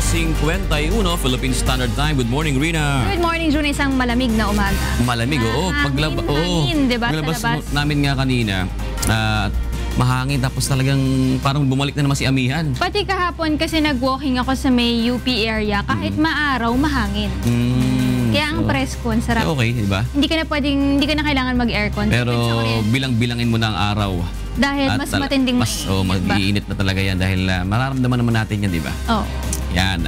8:51 Philippine Standard Time. Good morning, Rina. Good morning, June. Isang malamig na umaga. Malamig, oo. Hangin, diba, paglabas sa labas? namin nga kanina, mahangin tapos talagang parang bumalik na naman si amihan. Pati kahapon kasi nag-walking ako sa may UP area, kahit maaraw, mahangin. Kaya ang presko, ang sarap. Okay, di ba? Hindi ka na kailangan mag-aircon. Pero bilang-bilangin mo na ang araw. Dahil mas matinding mag-iinit na talaga yan dahil mararamdaman naman natin yan, di ba? Oo. Yan.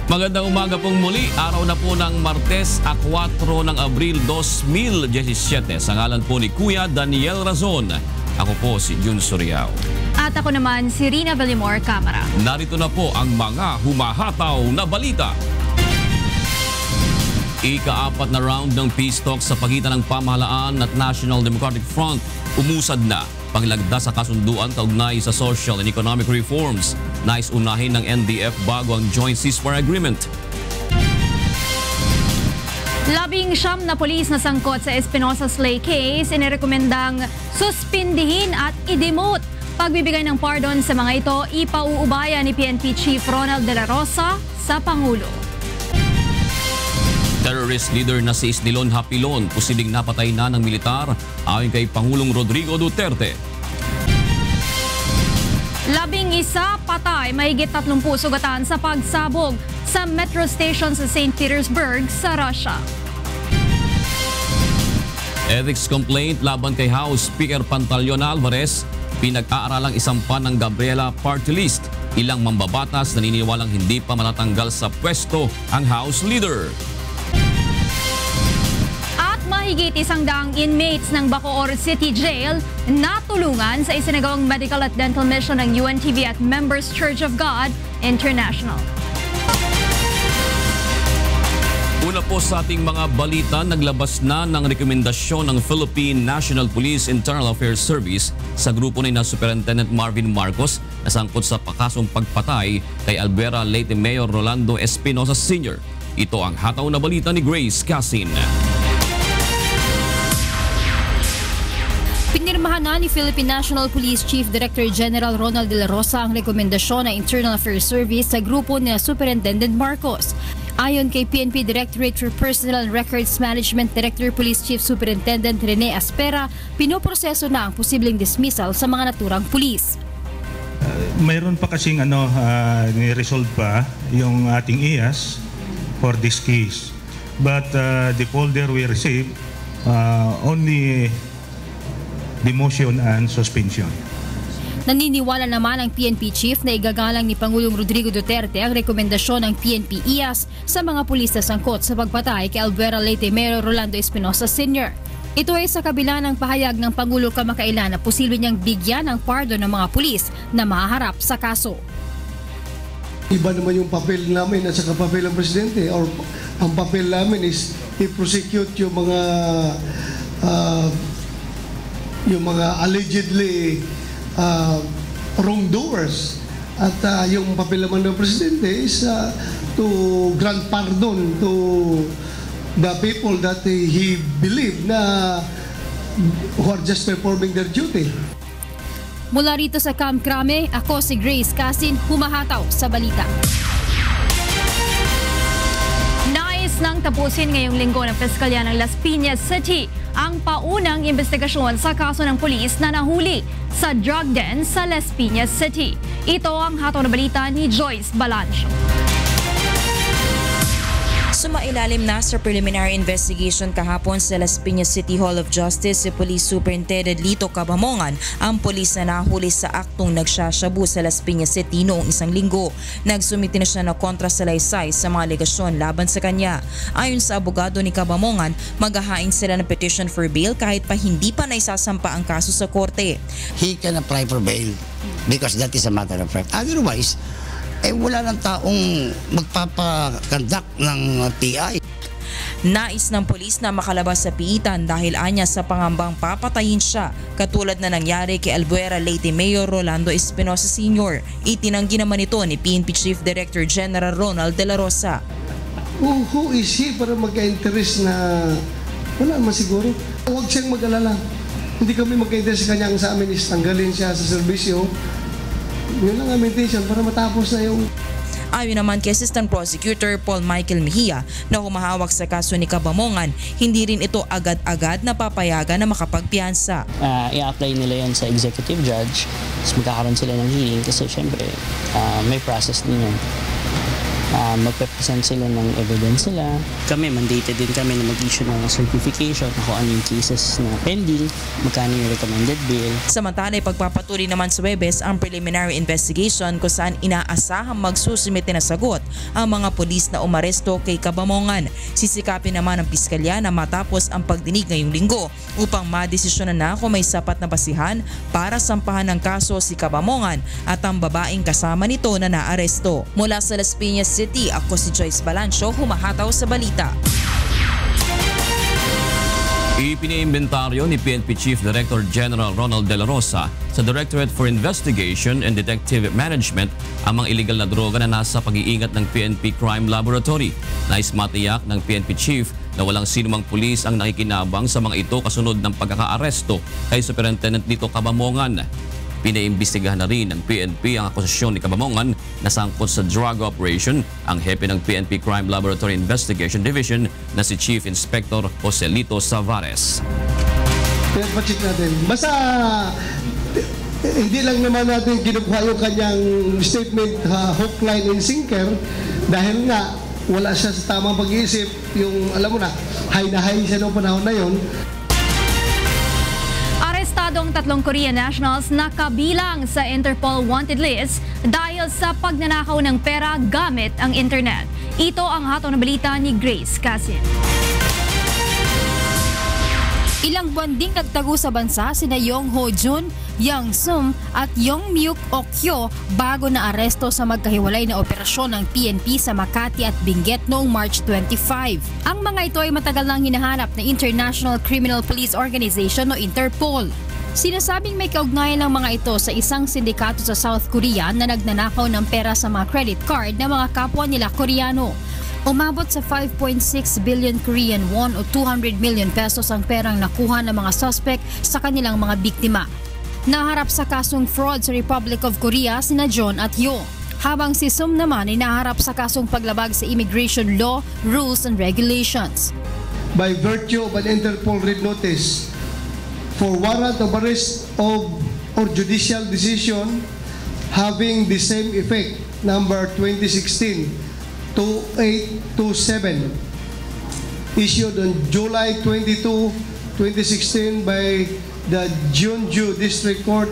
Magandang umaga pong muli. Araw na po ng Martes, 4 ng Abril 2017. Sa ngalan po ni Kuya Daniel Razon. Ako po si Jun Suriao. At ako naman si Rina Bellimore Camara. Narito na po ang mga humahataw na balita. Ika-4 na round ng peace talks sa pagitan ng pamahalaan at National Democratic Front umusad na. Paglagda sa kasunduan kaugnay sa social and economic reforms. Nais unahin ng NDF bago ang Joint Ceasefire Agreement. 19 na pulis na sangkot sa Espinosa Slay case inirekomendang suspindihin at i-demote. Pagbibigay ng pardon sa mga ito, ipauubaya ni PNP Chief Ronald De La Rosa sa Pangulo. Terrorist leader na si Isnilon Hapilon, posibleng napatay na ng militar ayon kay Pangulong Rodrigo Duterte. 11 patay, mahigit 30 sugatan sa pagsabog sa metro station sa St. Petersburg sa Russia. Ethics complaint laban kay House Speaker Pantaleon Alvarez, pinag-aaralang isampan ng Gabriela Party List. Ilang mambabatas naniniwalang hindi pa matatanggal sa pwesto ang House Leader. Mahigit 100 inmates ng Bacoor City Jail natulungan sa isinagawang medical at dental mission ng UNTV at Members Church of God International. Una po sa ating mga balita, naglabas na ng rekomendasyon ng Philippine National Police Internal Affairs Service sa grupo ni na Superintendent Marvin Marcos na sangkot sa pakasong pagpatay kay Albuera Leyte Mayor Rolando Espinosa Sr. Ito ang hataw na balita ni Grace Casin. Pinirmahan na ni Philippine National Police Chief Director General Ronald De La Rosa ang rekomendasyon ng Internal Affairs Service sa grupo ni Superintendent Marcos. Ayon kay PNP Directorate for Personnel and Records Management Director Police Chief Superintendent Rene Aspera, pinoproseso na ang posibleng dismissal sa mga naturang pulis. Mayroon pa kasing ni-resolve pa yung ating IAS for this case. But the folder we received only demotion and suspension. Naniniwala naman ang PNP Chief na igagalang ni Pangulong Rodrigo Duterte ang rekomendasyon ng PNP IAS sa mga pulis na sangkot sa pagpatay kay Albuera Leyte Mayor Rolando Espinosa Sr. Ito ay sa kabila ng pahayag ng Pangulo kamakailan na posible niyang bigyan ng pardon ng mga pulis na mahaharap sa kaso. Iba naman yung papel namin at saka papel ng Presidente, or ang papel namin is i-prosecute yung mga allegedly wrongdoers. At yung papel naman ng Presidente is to grant pardon to the people that he believed na who are just performing their duty. Mula rito sa Camp Crame, ako si Grace Casin, humahataw sa balita. Nang tapusin ngayong linggo ng Piskalya ng Las Piñas City ang paunang investigasyon sa kaso ng pulis na nahuli sa drug den sa Las Piñas City. Ito ang hataw na balita ni Joyce Balancio. Sumailalim na sa preliminary investigation kahapon sa Las Piñas City Hall of Justice si Police Superintendent Lito Cabamongan, ang pulis na nahuli sa aktong nagsasyabu sa Las Piñas City noong isang linggo. Nagsumiti na siya ng kontrasalaysay sa mga alegasyon laban sa kanya. Ayon sa abogado ni Cabamongan, maghahain sila ng petition for bail kahit pa hindi pa naisasampa ang kaso sa korte. He can apply for bail because that is a matter of fact. Otherwise, wala ng taong magpapakandak ng PI. Nais ng pulis na makalabas sa piitan dahil anya sa pangambang papatayin siya, katulad na nangyari kay Albuera Leyte Mayor Rolando Espinosa Sr. Itinanggi naman ito ni PNP Chief Director General Ronald De La Rosa. Who is he para magka-interest na wala naman siguro? Huwag siyang mag-alala. Hindi kami magka-interest sa kanya. Ang sa amin is tanggalin siya sa serbisyo. Yun lang ang meditation para matapos na yung... Ayon naman kay Assistant Prosecutor Paul Michael Mejia na humahawak sa kaso ni Cabamongan, hindi rin ito agad-agad napapayagan na makapagpiyansa. I-apply nila yan sa executive judge, tapos magkakaroon sila ng hearing kasi syempre may process din yun. Magpe-present sila ng evidence nila. Kami, mandated din kami na mag-issue ng certification kung ano yung cases na pending, magkano yung recommended bail. Samantala, pagpapatuloy naman sa Huwebes ang preliminary investigation kung saan inaasahang magsusumite na sagot ang mga pulis na umaresto kay Cabamongan. Sisikapin naman ng piskalya na matapos ang pagdinig ngayong linggo upang madesisyonan na kung may sapat na basihan para sampahan ng kaso si Cabamongan at ang babaeng kasama nito na naaresto. Mula sa Las Piñas City, ako si Joyce Balancio, humahataw sa balita. Ipiniimbentaryo ni PNP Chief Director General Ronald De La Rosa sa Directorate for Investigation and Detective Management ang mga illegal na droga na nasa pag-iingat ng PNP Crime Laboratory. Nais matiyak ng PNP Chief na walang sinumang pulis ang nakikinabang sa mga ito kasunod ng pagkakaaresto kay Superintendent Lito Cabamongan. Pinaimbestigahan na rin ng PNP ang akusasyon ni Cabamongan na sangkot sa drug operation ang hepe ng PNP Crime Laboratory Investigation Division na si Chief Inspector Joselito Savares. Pinag-check natin. Basta hindi lang naman natin kinukuha yung kanyang statement hook, line, and sinker dahil nga wala siya sa tamang pag-iisip. Yung alam mo na, high na high siya noong panahon na yon. Arestadong 3 Korean nationals na kabilang sa Interpol wanted list dahil sa pagnanakaw ng pera gamit ang internet. Ito ang hatong na balita ni Grace Casin. Ilang buwan ding nagtago sa bansa sina Yong Ho Jun, Yang Sum at Yong Myuk Okyo bago na aresto sa magkahiwalay na operasyon ng PNP sa Makati at Benguet noong March 25. Ang mga ito ay matagal nang hinahanap na International Criminal Police Organization o Interpol. Sinasabing may kaugnayan ng mga ito sa isang sindikato sa South Korea na nagnanakaw ng pera sa mga credit card ng mga kapwa nila Koreano. Umabot sa 5.6 billion Korean won o 200 million pesos ang perang nakuha ng mga suspect sa kanilang mga biktima. Naharap sa kasong fraud sa Republic of Korea sina John at Yo, habang si Sum naman ay naharap sa kasong paglabag sa immigration law, rules and regulations. By virtue of an Interpol red notice for warrant of arrest or judicial decision having the same effect, number 2016-2827, issued on July 22, 2016 by the Jeonju District Court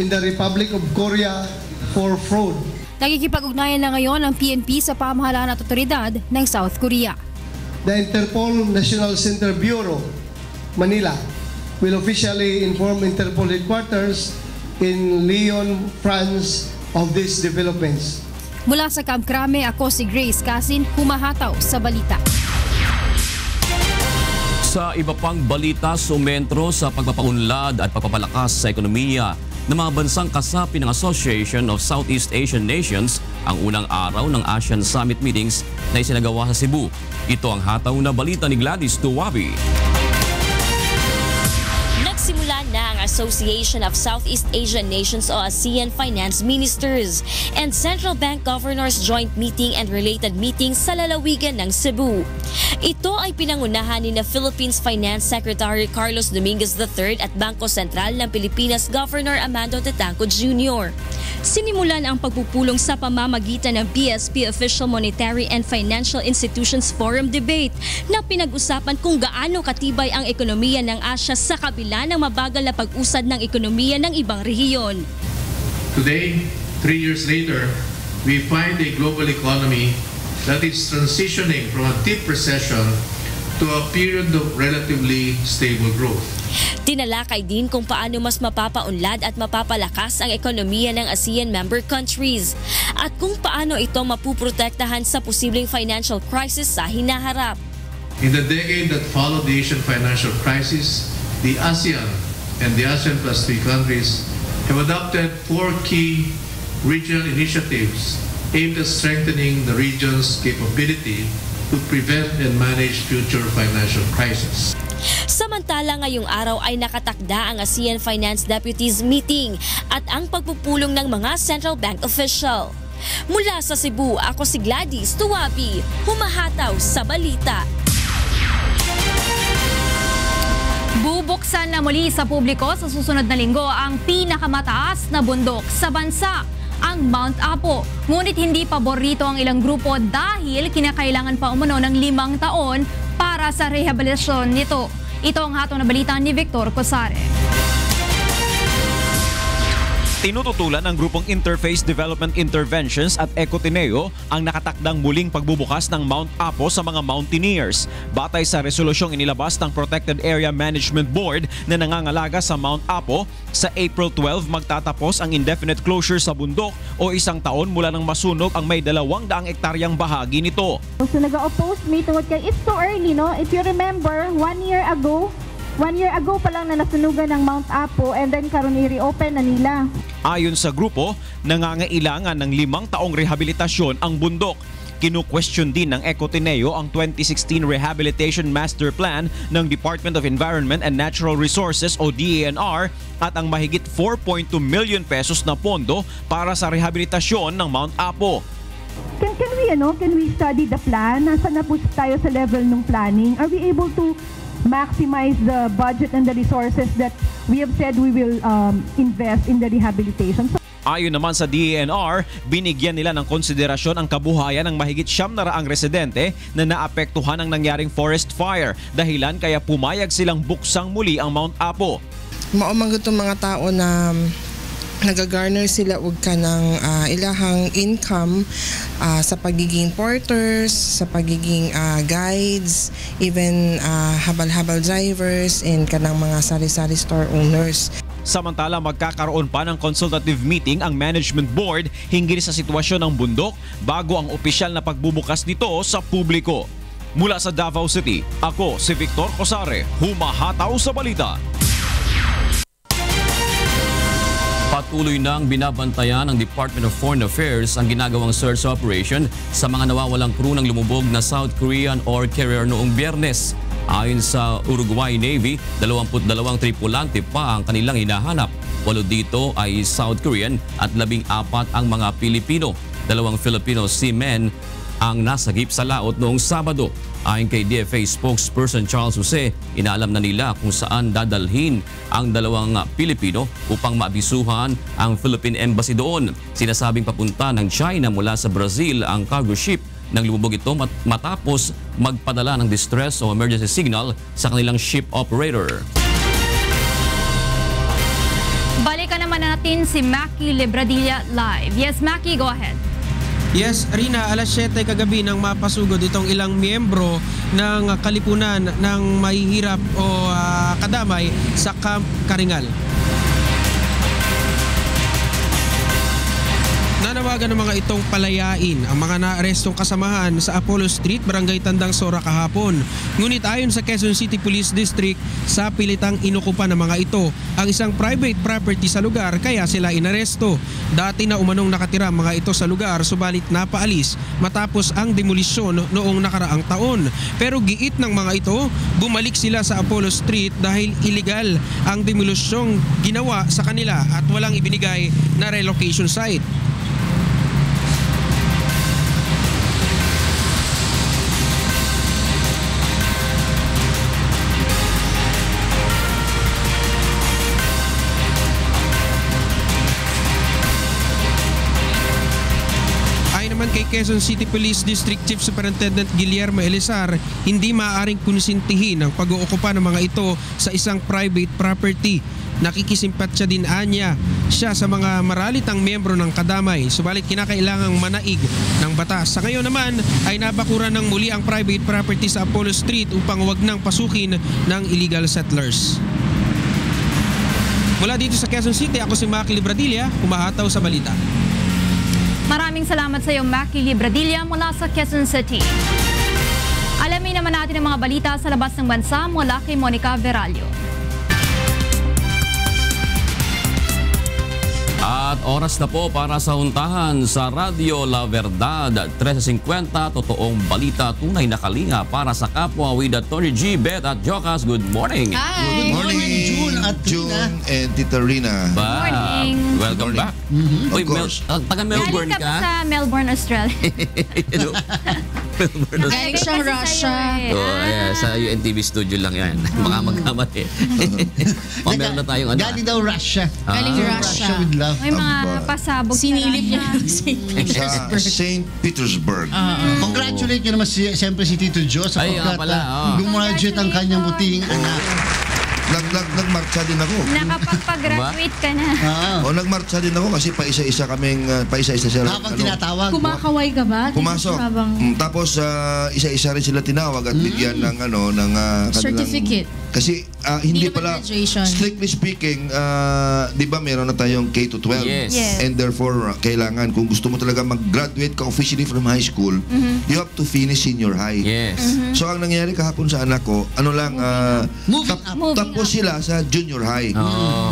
in the Republic of Korea for fraud. Nakikipag-ugnayan na ngayon ang PNP sa pamahalaan at otoridad ng South Korea. The Interpol National Center Bureau, Manila, will officially inform Interpol headquarters in Lyon, France of these developments. Mula sa Camp Crame, ako si Grace Casin, humahataw sa balita. Sa iba pang balita, sumentro sa pagpapaunlad at pagpapalakas sa ekonomiya ng mga bansang kasapi ng Association of Southeast Asian Nations ang unang araw ng ASEAN Summit meetings na isinagawa sa Cebu. Ito ang hataw na balita ni Gladys Tuwabi. Nagsimula na ang Association of Southeast Asian Nations o ASEAN Finance Ministers and Central Bank Governors Joint Meeting and related meetings sa lalawigan ng Cebu. Ito ay pinangunahan ni Philippines Finance Secretary Carlos Dominguez III at Bangko Sentral ng Pilipinas Governor Amando Tetangco Jr. Sinimulan ang pagpupulong sa pamamagitan ng BSP Official Monetary and Financial Institutions Forum Debate na pinag-usapan kung gaano katibay ang ekonomiya ng Asya sa kabila ng mabagal na pag-usad ng ekonomiya ng ibang rehiyon. Today, 3 years later, we find a global economy that is transitioning from a deep recession to a period of relatively stable growth. Tinalakay din kung paano mas mapapaunlad at mapapalakas ang ekonomiya ng ASEAN member countries at kung paano ito mapuprotektahan sa posibleng financial crisis sa hinaharap. In the decade that followed the Asian financial crisis, the ASEAN and the ASEAN plus 3 countries have adopted 4 key regional initiatives aimed at strengthening the region's capability to prevent and manage future financial crises. Samantala ngayong araw ay nakatakda ang ASEAN Finance Deputies Meeting at ang pagpupulong ng mga central bank official. Mula sa Cebu, ako si Gladys Tuwapi, humahataw sa balita. Bubuksan na muli sa publiko sa susunod na linggo ang pinakamataas na bundok sa bansa, ang Mount Apo. Ngunit hindi paborito ang ilang grupo dahil kinakailangan pa umano ng 5 taon para sa rehabilitasyon nito. Ito ang hatong na balita ni Victor Cosare. Tinututulan ng grupong Interface Development Interventions at Ecotineo ang nakatakdang muling pagbubukas ng Mount Apo sa mga mountaineers. Batay sa resolusyong inilabas ng Protected Area Management Board na nangangalaga sa Mount Apo, sa April 12 magtatapos ang indefinite closure sa bundok o 1 taon mula nang masunog ang may 200 hektaryang bahagi nito. So nag-oppose me tungkol kay it's too early, no? If you remember, 1 year ago pa lang na nasunugan ng Mount Apo and then karon i-reopen na nila. Ayon sa grupo, nangangailangan ng 5 taong rehabilitasyon ang bundok. Kinu-question din ng Ecotineo ang 2016 Rehabilitation Master Plan ng Department of Environment and Natural Resources o DENR at ang mahigit 4.2 million pesos na pondo para sa rehabilitasyon ng Mount Apo. Can we study the plan? Nasaan na po tayo sa level ng planning? Are we able to maximize the budget and the resources that we have said we will invest in the rehabilitation? Ayon naman sa DENR, binigyan nila ng konsiderasyon ang kabuhayan ng mahigit 700 residente na naapektuhan ng nangyaring forest fire, dahilan kaya pumayag silang buksang muli ang Mount Apo. Maumang itong mga tao na nagagarner sila og kanang ilahang income sa pagiging porters, sa pagiging guides, even habal-habal drivers and kanang mga sari-sari store owners. Samantala, magkakaroon pa ng consultative meeting ang management board hinggil sa sitwasyon ng bundok bago ang opisyal na pagbubukas nito sa publiko. Mula sa Davao City, ako si Victor Cosare, humahataw sa balita. Patuloy nang binabantayan ng Department of Foreign Affairs ang ginagawang search operation sa mga nawawalang crew ng lumubog na South Korean ore carrier noong Biyernes. Ayon sa Uruguay Navy, 22 tripulante pa ang kanilang hinahanap. 8 dito ay South Korean at 14 ang mga Pilipino. 2 Filipino seamen ang nasagip sa laot noong Sabado. Ayon kay DFA spokesperson Charles Jose, inaalam na nila kung saan dadalhin ang 2 Pilipino upang maabisuhan ang Philippine Embassy doon. Sinasabing papunta ng China mula sa Brazil ang cargo ship nang lumubog ito matapos magpadala ng distress o emergency signal sa kanilang ship operator. Balikan naman natin si Mackie Libradilla live. Yes, Mackie, go ahead. Yes, Rina, alas 7 kagabi nang mapasugod itong ilang miyembro ng kalipunan ng mahihirap o kadamay sa Camp Karingal. Nanawagan ng mga itong palayain ang mga naarestong kasamahan sa Apollo Street, Barangay Tandang Sora kahapon. Ngunit ayon sa Quezon City Police District, sa pilitang inukupan ng mga ito ang isang private property sa lugar kaya sila inaresto. Dati na umanong nakatira mga ito sa lugar subalit napaalis matapos ang demolisyon noong nakaraang taon. Pero giit ng mga ito, bumalik sila sa Apollo Street dahil illegal ang demolisyong ginawa sa kanila at walang ibinigay na relocation site. Kay Quezon City Police District Chief Superintendent Guillermo Elizar, hindi maaaring konsintihin ang pag-ookupa ng mga ito sa isang private property. Nakikisimpatya din anya siya sa mga maralitang miyembro ng kadamay, subalit kinakailangang manaig ng batas. Sa ngayon naman ay nabakuran ng muli ang private property sa Apollo Street upang wag nang pasukin ng illegal settlers. Mula dito sa Quezon City, ako si Mackie Libradilla, humahataw sa balita. Maraming salamat sa iyo, Mackie Libradilla, mula sa Quezon City. Alamin naman natin ang mga balita sa labas ng bansa mula kay Monica Veralio. At oras na po para sa huntahan sa Radio La Verdad, 13:50, totoong balita, tunay na kalinga para sa kapwa with Tony G, Beth at Jocas. Good morning. Hi. Good morning, June at June and Tita Rina. Good morning. Well, Welcome back. Of Uy, course. taga Melbourne Galing ka pa ka? sa Melbourne, Australia. Hello. Melbourne. Galing siyang Russia. Sa UNTV studio lang yan. Mga magkamali. Meron na tayong ano. Galing daw Russia. Galing Russia. with love. May mga pasabog Sinilip niya Sa St. Petersburg. Congratulate nyo naman siyempre si Tito Joe sapagkat gumraduate ang kanyang butihing anak. Nagmarcha din ako. Nakapagpag-graduate ka na. Nagmarcha din ako kasi paisa-isa sila. Habang tinatawag. Kumakaway ka ba? Pumasok. Tapos isa-isa rin sila tinawag at bigyan ng certificate. Kasi hindi pala, strictly speaking, di ba meron na tayong K-12? Yes. And therefore, kailangan, kung gusto mo talaga mag-graduate ka officially from high school, you have to finish senior high. Yes. So, ang nangyari kahapon sa anak ko, tapos sila sa junior high.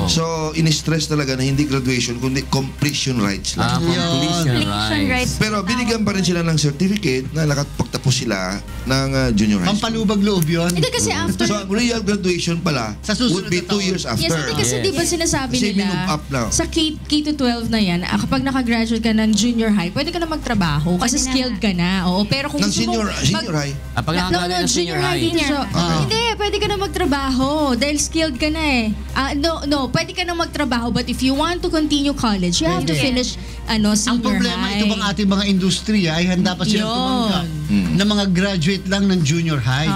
So, in-stress talaga na hindi graduation, kundi completion rights lang. Completion rights. Pero binigyan pa rin sila ng certificate na nakapagtapos sila ng junior high school. Pampalubag loob yun. Hindi kasi after... So, ang real graduation pala would be 2 years after. Yes, hindi kasi di ba sinasabi kasi nila sa K-12 na yan, kapag nakagraduate ka ng junior high, pwede ka na magtrabaho kasi skilled ka na. Oo, pero kung gusto mo... Senior high? Pag nakagraduate ng senior high. Hindi, pwede ka na magtrabaho dahil skilled ka na eh. Pwede ka na magtrabaho but if you want to continue college, you have to finish senior high. Ang problema, ito bang ating mga industriya ay handa pa silang tumanggap na mga graduate lang ng junior high.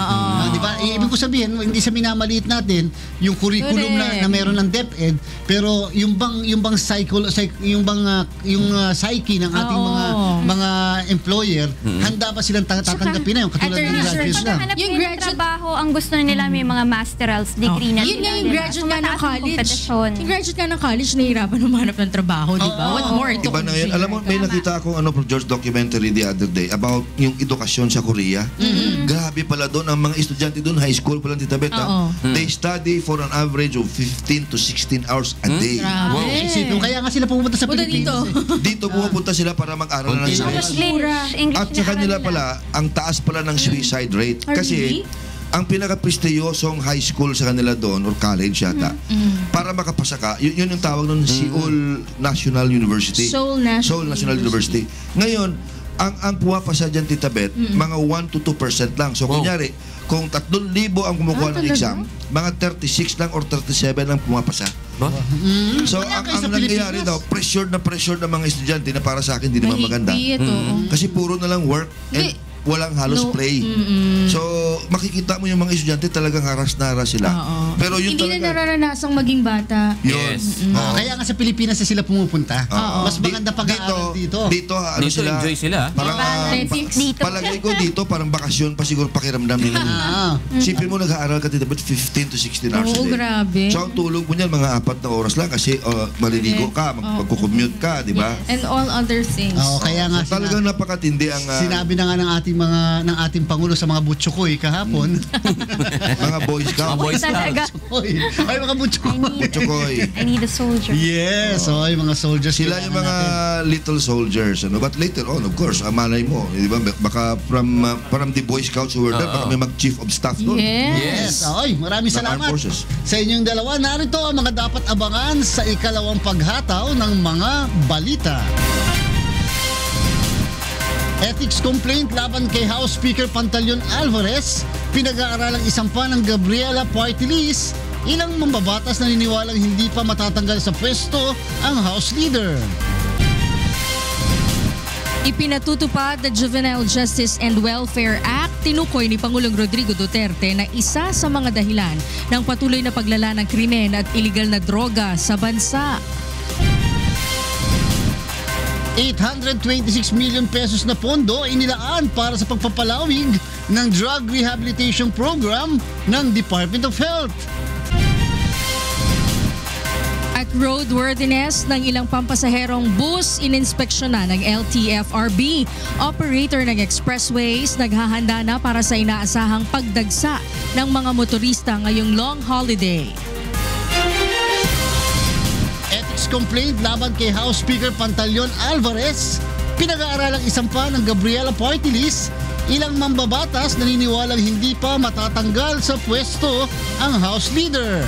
Di ba? Ibig ko sabihin, hindi sa minamaliit natin yung curriculum na meron ng DepEd, pero yung bang psyche ng ating mga employer, handa pa silang tatanggapin na yung katulad ng graduate lang. Yung graduate trabaho, ang gusto nila may mga master's degree na. Yun nga yung graduate ka ng college. Yung graduate ka ng college, nahihirapan humanap ng trabaho, di ba? What more? Iba na yun. Alam mo, may nakita akong George documentary the other day about yung edukasyon sa Korea. Grabe pala doon. Ang mga estudyante doon, high school pa lang, Tita Bet, they study for an average of 15 to 16 hours a day. Wow. Kaya nga sila pumunta sa Pilipinas. Dito pumunta sila para mag-aral ng English. At sa kanila pala, ang taas pala ng suicide rate. Kasi, ang pinaka-prestiyosong high school sa kanila doon, or college yata, para makapasa ka, yun yung tawag nun, Seoul National University. Seoul National University. Ngayon, ang pumapasa dyan, Tita Bet, mga 1 to 2% lang. So, kunyari, kung 3,000 ang kumukuha ng exam, mga 36 lang or 37 lang pumapasa. So, ang nangyayari daw, pressured na mga estudyante na para sa akin, hindi naman maganda. Kasi puro na lang work and walang halos play. So, makikita mo yung mga estudyante talagang haras na haras sila. Pero yun hindi na naranasang maging bata. Yes. Kaya nga sa Pilipinas na sila pumupunta. Mas maganda pag-aaral dito. Dito enjoy sila. Parang, palagay ko dito, parang bakasyon pa siguro pakiramdam nila. Sipin mo, nag-aaral ka dito, but 15 to 16 hours a day. Grabe. So, ang tulog mo niyan, mga 4 na oras lang kasi maliligo ka, magkukommute ka, di ba? And all other things. Kaya nga talagang napakatindi ang... Sinabi na nga ng ating Pangulo sa mga butsukoy kahapon. Mga Boy Scouts. Ay, mga butsukoy. I need a soldier. Yes, mga soldiers. Sila yung mga little soldiers. But later on, of course, malay mo, di ba? Baka from the Boy Scouts who were there, baka may mag-chief of staff doon. Yes. Maraming salamat sa inyong dalawa. Narito ang mga dapat abangan sa ikalawang paghataw ng mga balita. Ethics complaint laban kay House Speaker Pantaleon Alvarez, pinag-aaralang isampa ng Gabriela Party List, ilang mambabatas naniniwalang hindi pa matatanggal sa pwesto ang House Leader. Ipinatutupad na Juvenile Justice and Welfare Act, tinukoy ni Pangulong Rodrigo Duterte na isa sa mga dahilan ng patuloy na paglala ng krimen at iligal na droga sa bansa. 826 million pesos na pondo inilaan para sa pagpapalawig ng drug rehabilitation program ng Department of Health. At roadworthiness ng ilang pampasaherong bus ininspeksyonan ng LTFRB. Operator ng expressways naghahanda na para sa inaasahang pagdagsa ng mga motorista ngayong long holiday. Complaint laban kay House Speaker Pantaleon Alvarez, pinag-aaralang isampa ng Gabriela Party List, ilang mambabatas naniniwalang hindi pa matatanggal sa pwesto ang House Leader.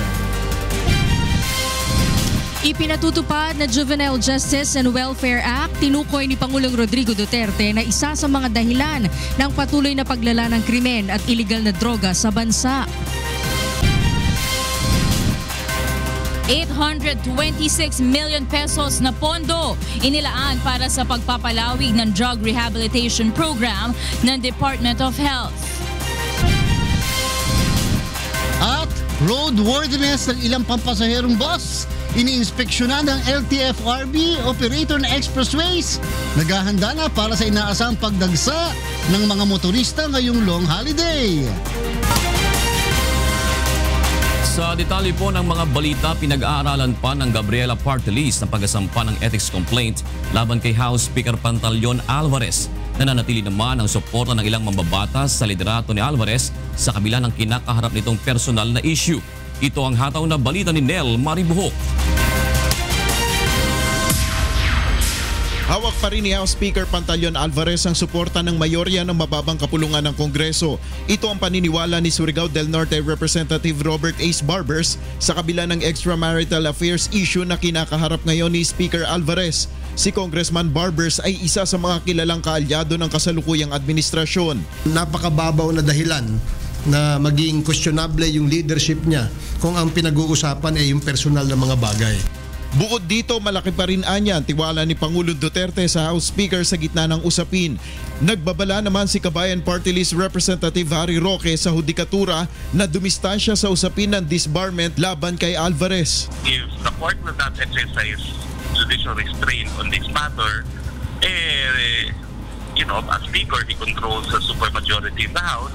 Ipinatutupad na Juvenile Justice and Welfare Act, tinukoy ni Pangulong Rodrigo Duterte na isa sa mga dahilan ng patuloy na paglala ng krimen at iligal na droga sa bansa. 826 million pesos na pondo inilaan para sa pagpapalawig ng drug rehabilitation program ng Department of Health. At roadworthiness ng ilang pampasaherong bus, iniinspeksyonan ng LTFRB operator ng expressways. Naghahanda na para sa inaasang pagdagsa ng mga motorista ngayong long holiday. Sa detalye po ng mga balita, pinag-aaralan pa ng Gabriela Party List ang pagsasampa ng ethics complaint laban kay House Speaker Pantaleon Alvarez. Nananatili naman ang suporta ng ilang mambabatas sa liderato ni Alvarez sa kabila ng kinakaharap nitong personal na issue. Ito ang hataw na balita ni Nel Maribuhok. Hawak pa rin ni House Speaker Pantaleon Alvarez ang suporta ng mayorya ng mababang kapulungan ng Kongreso. Ito ang paniniwala ni Surigao del Norte Representative Robert Ace Barbers sa kabila ng extramarital affairs issue na kinakaharap ngayon ni Speaker Alvarez. Si Congressman Barbers ay isa sa mga kilalang kaalyado ng kasalukuyang administrasyon. Napakababaw na dahilan na maging questionable yung leadership niya kung ang pinag-uusapan ay yung personal na mga bagay. Bukod dito, malaki pa rin anya ang tiwala ni Pangulong Duterte sa House Speaker sa gitna ng usapin. Nagbabala naman si Kabayan Party List Representative Harry Roque sa hudikatura na dumistansya sa usapin ng disbarment laban kay Alvarez. If the court will not exercise judicial restraint on this matter, as Speaker, he controls the supermajority in the House,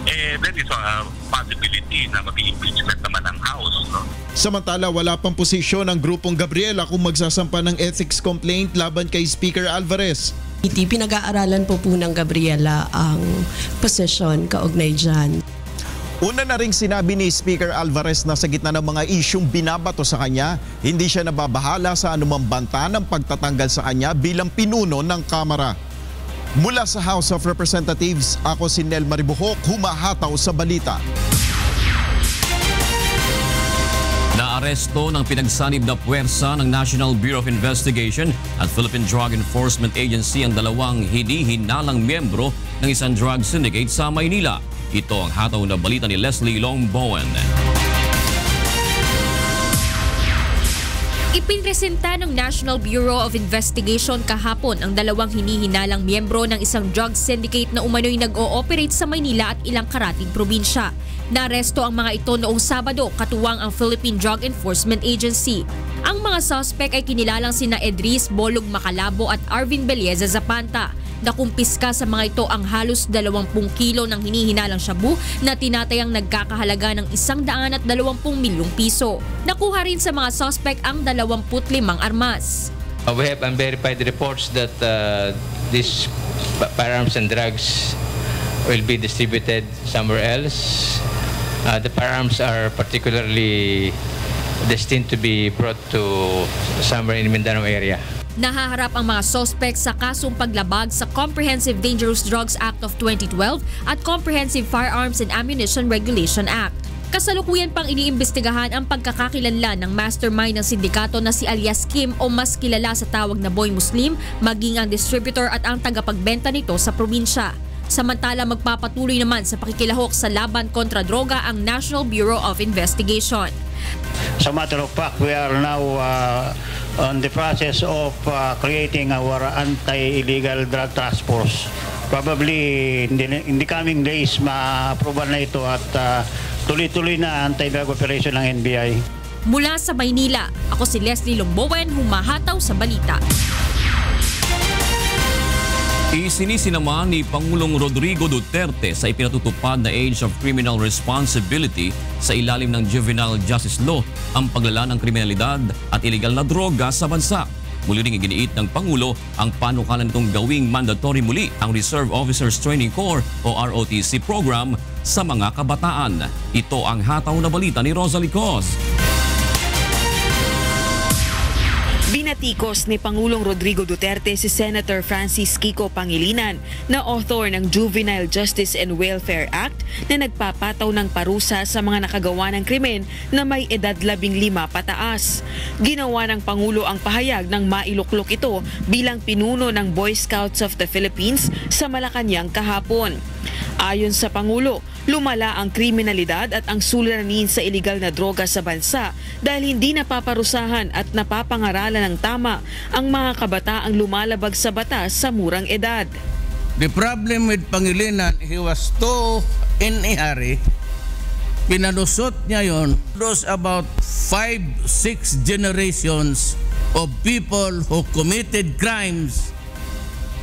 there is a possibility na mag-impeachment naman ang House. No? Samantala, wala pang posisyon ang grupong Gabriela kung magsasampa ng ethics complaint laban kay Speaker Alvarez. Pinag-aaralan po ng Gabriela ang posisyon kaugnay dyan. Una na ring sinabi ni Speaker Alvarez na sa gitna ng mga isyong binabato sa kanya, hindi siya nababahala sa anumang banta ng pagtatanggal sa kanya bilang pinuno ng Kamara. Mula sa House of Representatives, ako si Nel Maribuhok, humahataw sa balita. Naaresto ng pinagsanib na puwersa ng National Bureau of Investigation at Philippine Drug Enforcement Agency ang dalawang hinihinalang miyembro ng isang drug syndicate sa Maynila. Ito ang hataw na balita ni Leslie Longbowen. Ipinresenta ng National Bureau of Investigation kahapon ang dalawang hinihinalang miyembro ng isang drug syndicate na umano'y nag-ooperate sa Maynila at ilang karating probinsya. Naresto ang mga ito noong Sabado, katuwang ang Philippine Drug Enforcement Agency. Ang mga suspect ay kinilalang sina Edris Bolog Macalabo at Arvin Belleza Zapanta. Nakumpiska sa mga ito ang halos 20 kilo ng hinihinalang shabu na tinatayang nagkakahalaga ng 120 milyong piso. Nakuha rin sa mga suspect ang 25 armas. We have unverified reports that these firearms and drugs will be distributed somewhere else. The firearms are particularly destined to be brought to somewhere in Mindanao area. Nahaharap ang mga suspect sa kasong paglabag sa Comprehensive Dangerous Drugs Act of 2012 at Comprehensive Firearms and Ammunition Regulation Act. Kasalukuyan pang iniimbestigahan ang pagkakakilanlan ng mastermind ng sindikato na si alias Kim o mas kilala sa tawag na Boy Muslim, maging ang distributor at ang tagapagbenta nito sa probinsya. Samantala, magpapatuloy naman sa pakikilahok sa laban kontra droga ang National Bureau of Investigation. As a matter of fact, we are now on the process of creating our anti-illegal drug task force. Probably in the coming days, ma-approval na ito at tuloy-tuloy na anti-drug operation ng NBI. Mula sa Maynila, ako si Leslie Longbowen, humahataw sa balita. Isinisi naman ni Pangulong Rodrigo Duterte sa ipinatutupad na Age of Criminal Responsibility sa ilalim ng Juvenile Justice Law ang paglala ng kriminalidad at iligal na droga sa bansa. Muli ring iginiit ng Pangulo ang panukalan nitong gawing mandatory muli ang Reserve Officers Training Corps o ROTC program sa mga kabataan. Ito ang hataw na balita ni Rosalie Cos. Binatikos ni Pangulong Rodrigo Duterte si Senator Francis Kiko Pangilinan na author ng Juvenile Justice and Welfare Act na nagpapataw ng parusa sa mga nakagawa ng krimen na may edad 15 pataas. Ginawa ng Pangulo ang pahayag ng mailuklok ito bilang pinuno ng Boy Scouts of the Philippines sa Malacanang kahapon. Ayon sa Pangulo, lumala ang kriminalidad at ang suliranin sa iligal na droga sa bansa dahil hindi napaparusahan at napapangaralan ng tama ang mga kabataang lumalabag sa batas sa murang edad. The problem with Pangilinan, he was too in a hurry. Pinalusot niya yon. Those about 5-6 generations of people who committed crimes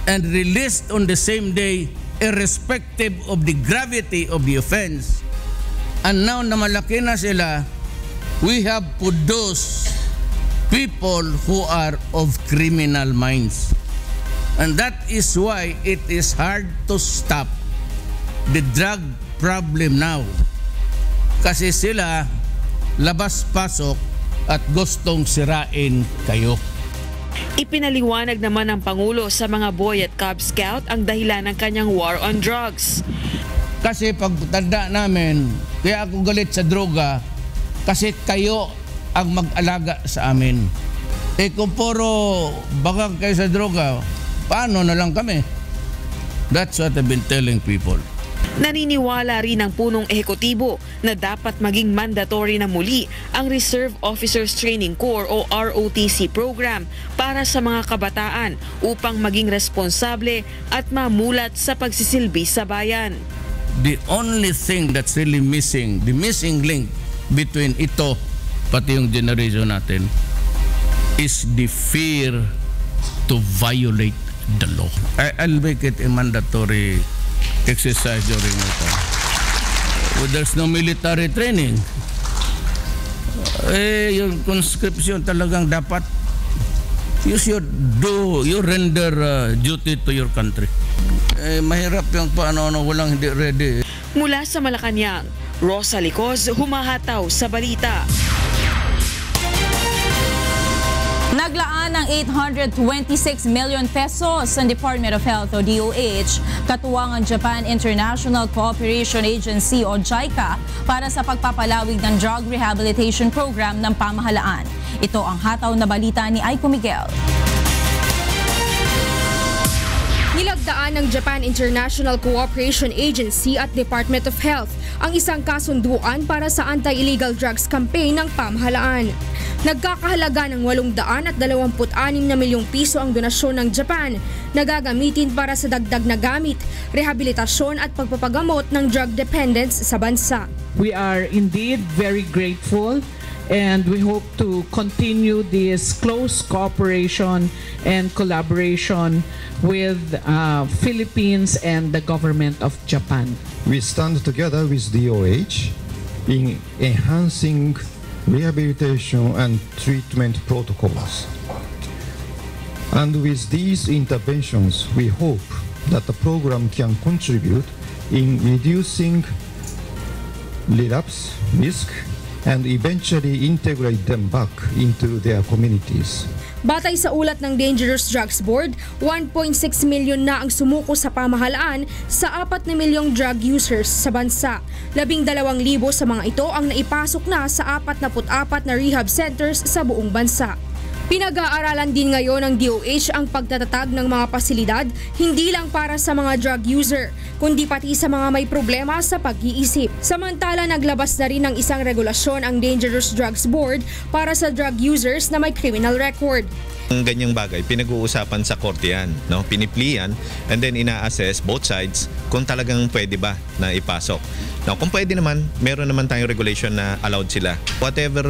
and released on the same day irrespective of the gravity of the offense. And now na malaki na sila, we have produced people who are of criminal minds. And that is why it is hard to stop the drug problem now. Kasi sila labas-pasok at gustong sirain kayo. Ipinaliwanag naman ng Pangulo sa mga Boy at Cub Scout ang dahilan ng kanyang war on drugs. Kasi pagtanda namin, kaya ako galit sa droga, kasi kayo ang mag-alaga sa amin. Kung puro bakang kayo sa droga, paano na lang kami? That's what I've been telling people. Naniniwala rin ang punong ehekutibo na dapat maging mandatory na muli ang Reserve Officers Training Corps o ROTC program para sa mga kabataan upang maging responsable at mamulat sa pagsisilbi sa bayan. The only thing that's really missing, the missing link between ito pati yung generation natin is the fear to violate the law. I'll make it a mandatory exercise during my time. Well, there's no military training. Yung conscription talagang dapat you should do, you render duty to your country. Mahirap yung paano walang hindi ready. Mula sa Malacanang, Rosa Licoz, humahataw sa balita. Naglaan ng 826 million pesos ang Department of Health o DOH, katuwang ang Japan International Cooperation Agency o JICA para sa pagpapalawig ng drug rehabilitation program ng pamahalaan. Ito ang hataw na balita ni Aiko Miguel. Nilagdaan ng Japan International Cooperation Agency at Department of Health ang isang kasunduan para sa anti-illegal drugs campaign ng pamahalaan. Nagkakahalaga ng 826 na milyong piso ang donasyon ng Japan na gagamitin para sa dagdag na gamit, rehabilitasyon at pagpapagamot ng drug dependence sa bansa. We are indeed very grateful and we hope to continue this close cooperation and collaboration with Philippines and the government of Japan. We stand together with DOH in enhancing rehabilitation and treatment protocols. And with these interventions, we hope that the program can contribute in reducing relapse risk and eventually integrate them back into their communities. Batay sa ulat ng Dangerous Drugs Board, 1.6 million na ang sumuko sa pamahalaan sa 4 na milyong drug users sa bansa. 12,000 sa mga ito ang naipasok na sa 44 na rehab centers sa buong bansa. Pinag-aaralan din ngayon ng DOH ang pagtatatag ng mga pasilidad hindi lang para sa mga drug user, kundi pati sa mga may problema sa pag-iisip. Samantala, naglabas na rin ng isang regulasyon ang Dangerous Drugs Board para sa drug users na may criminal record. Ang ganyang bagay, pinag-uusapan sa korte yan, no? Piniplian and then ina-assess both sides kung talagang pwede ba na ipasok. Now, kung pwede naman, meron naman tayong regulation na allowed sila. Whatever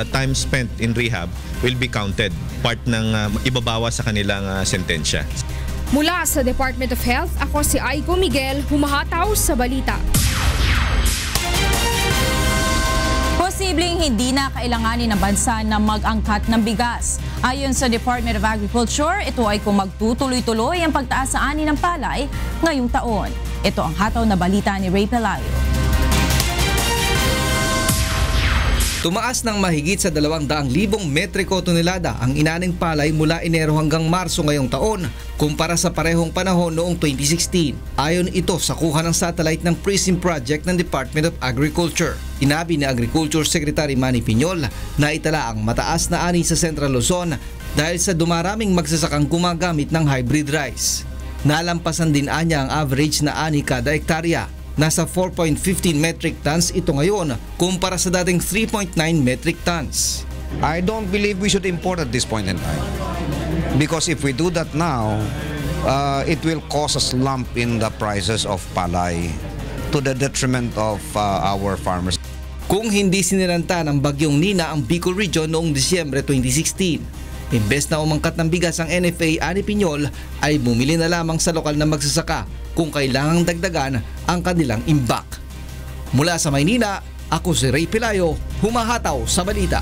time spent in rehab will be counted, part ng ibabawa sa kanilang sentensya. Mula sa Department of Health, ako si Aiko Miguel, humahataw sa balita. Posibleng hindi na kailanganin ng bansa na mag-angkat ng bigas. Ayon sa Department of Agriculture, ito ay kung magtutuloy-tuloy ang pagtaas sa ani ng palay ngayong taon. Ito ang hataw na balita ni Ray Pelayo. Tumaas ng mahigit sa 200,000 metriko tonelada ang inaning palay mula Enero hanggang Marso ngayong taon kumpara sa parehong panahon noong 2016. Ayon ito sa kuha ng satellite ng PRISM project ng Department of Agriculture. Inabi ni Agriculture Secretary Manny Piñol na itala ang mataas na ani sa Central Luzon dahil sa dumaraming magsasakang gumagamit ng hybrid rice. Nalampasan din anya ang average na ani kada hektarya. Nasa 4.15 metric tons ito ngayon kumpara sa dating 3.9 metric tons. I don't believe we should import at this point in time. Because if we do that now, it will cause a slump in the prices of palay to the detriment of our farmers. Kung hindi sinilanta ng bagyong Nina ang Bicol Region noong Disyembre 2016, imbes na umangkat ng bigas ang NFA ani Piñol ay bumili na lamang sa lokal na magsasaka kung kailangang dagdagan ang kanilang imbak. Mula sa Maynila, ako si Ray Pilayo, humahataw sa balita.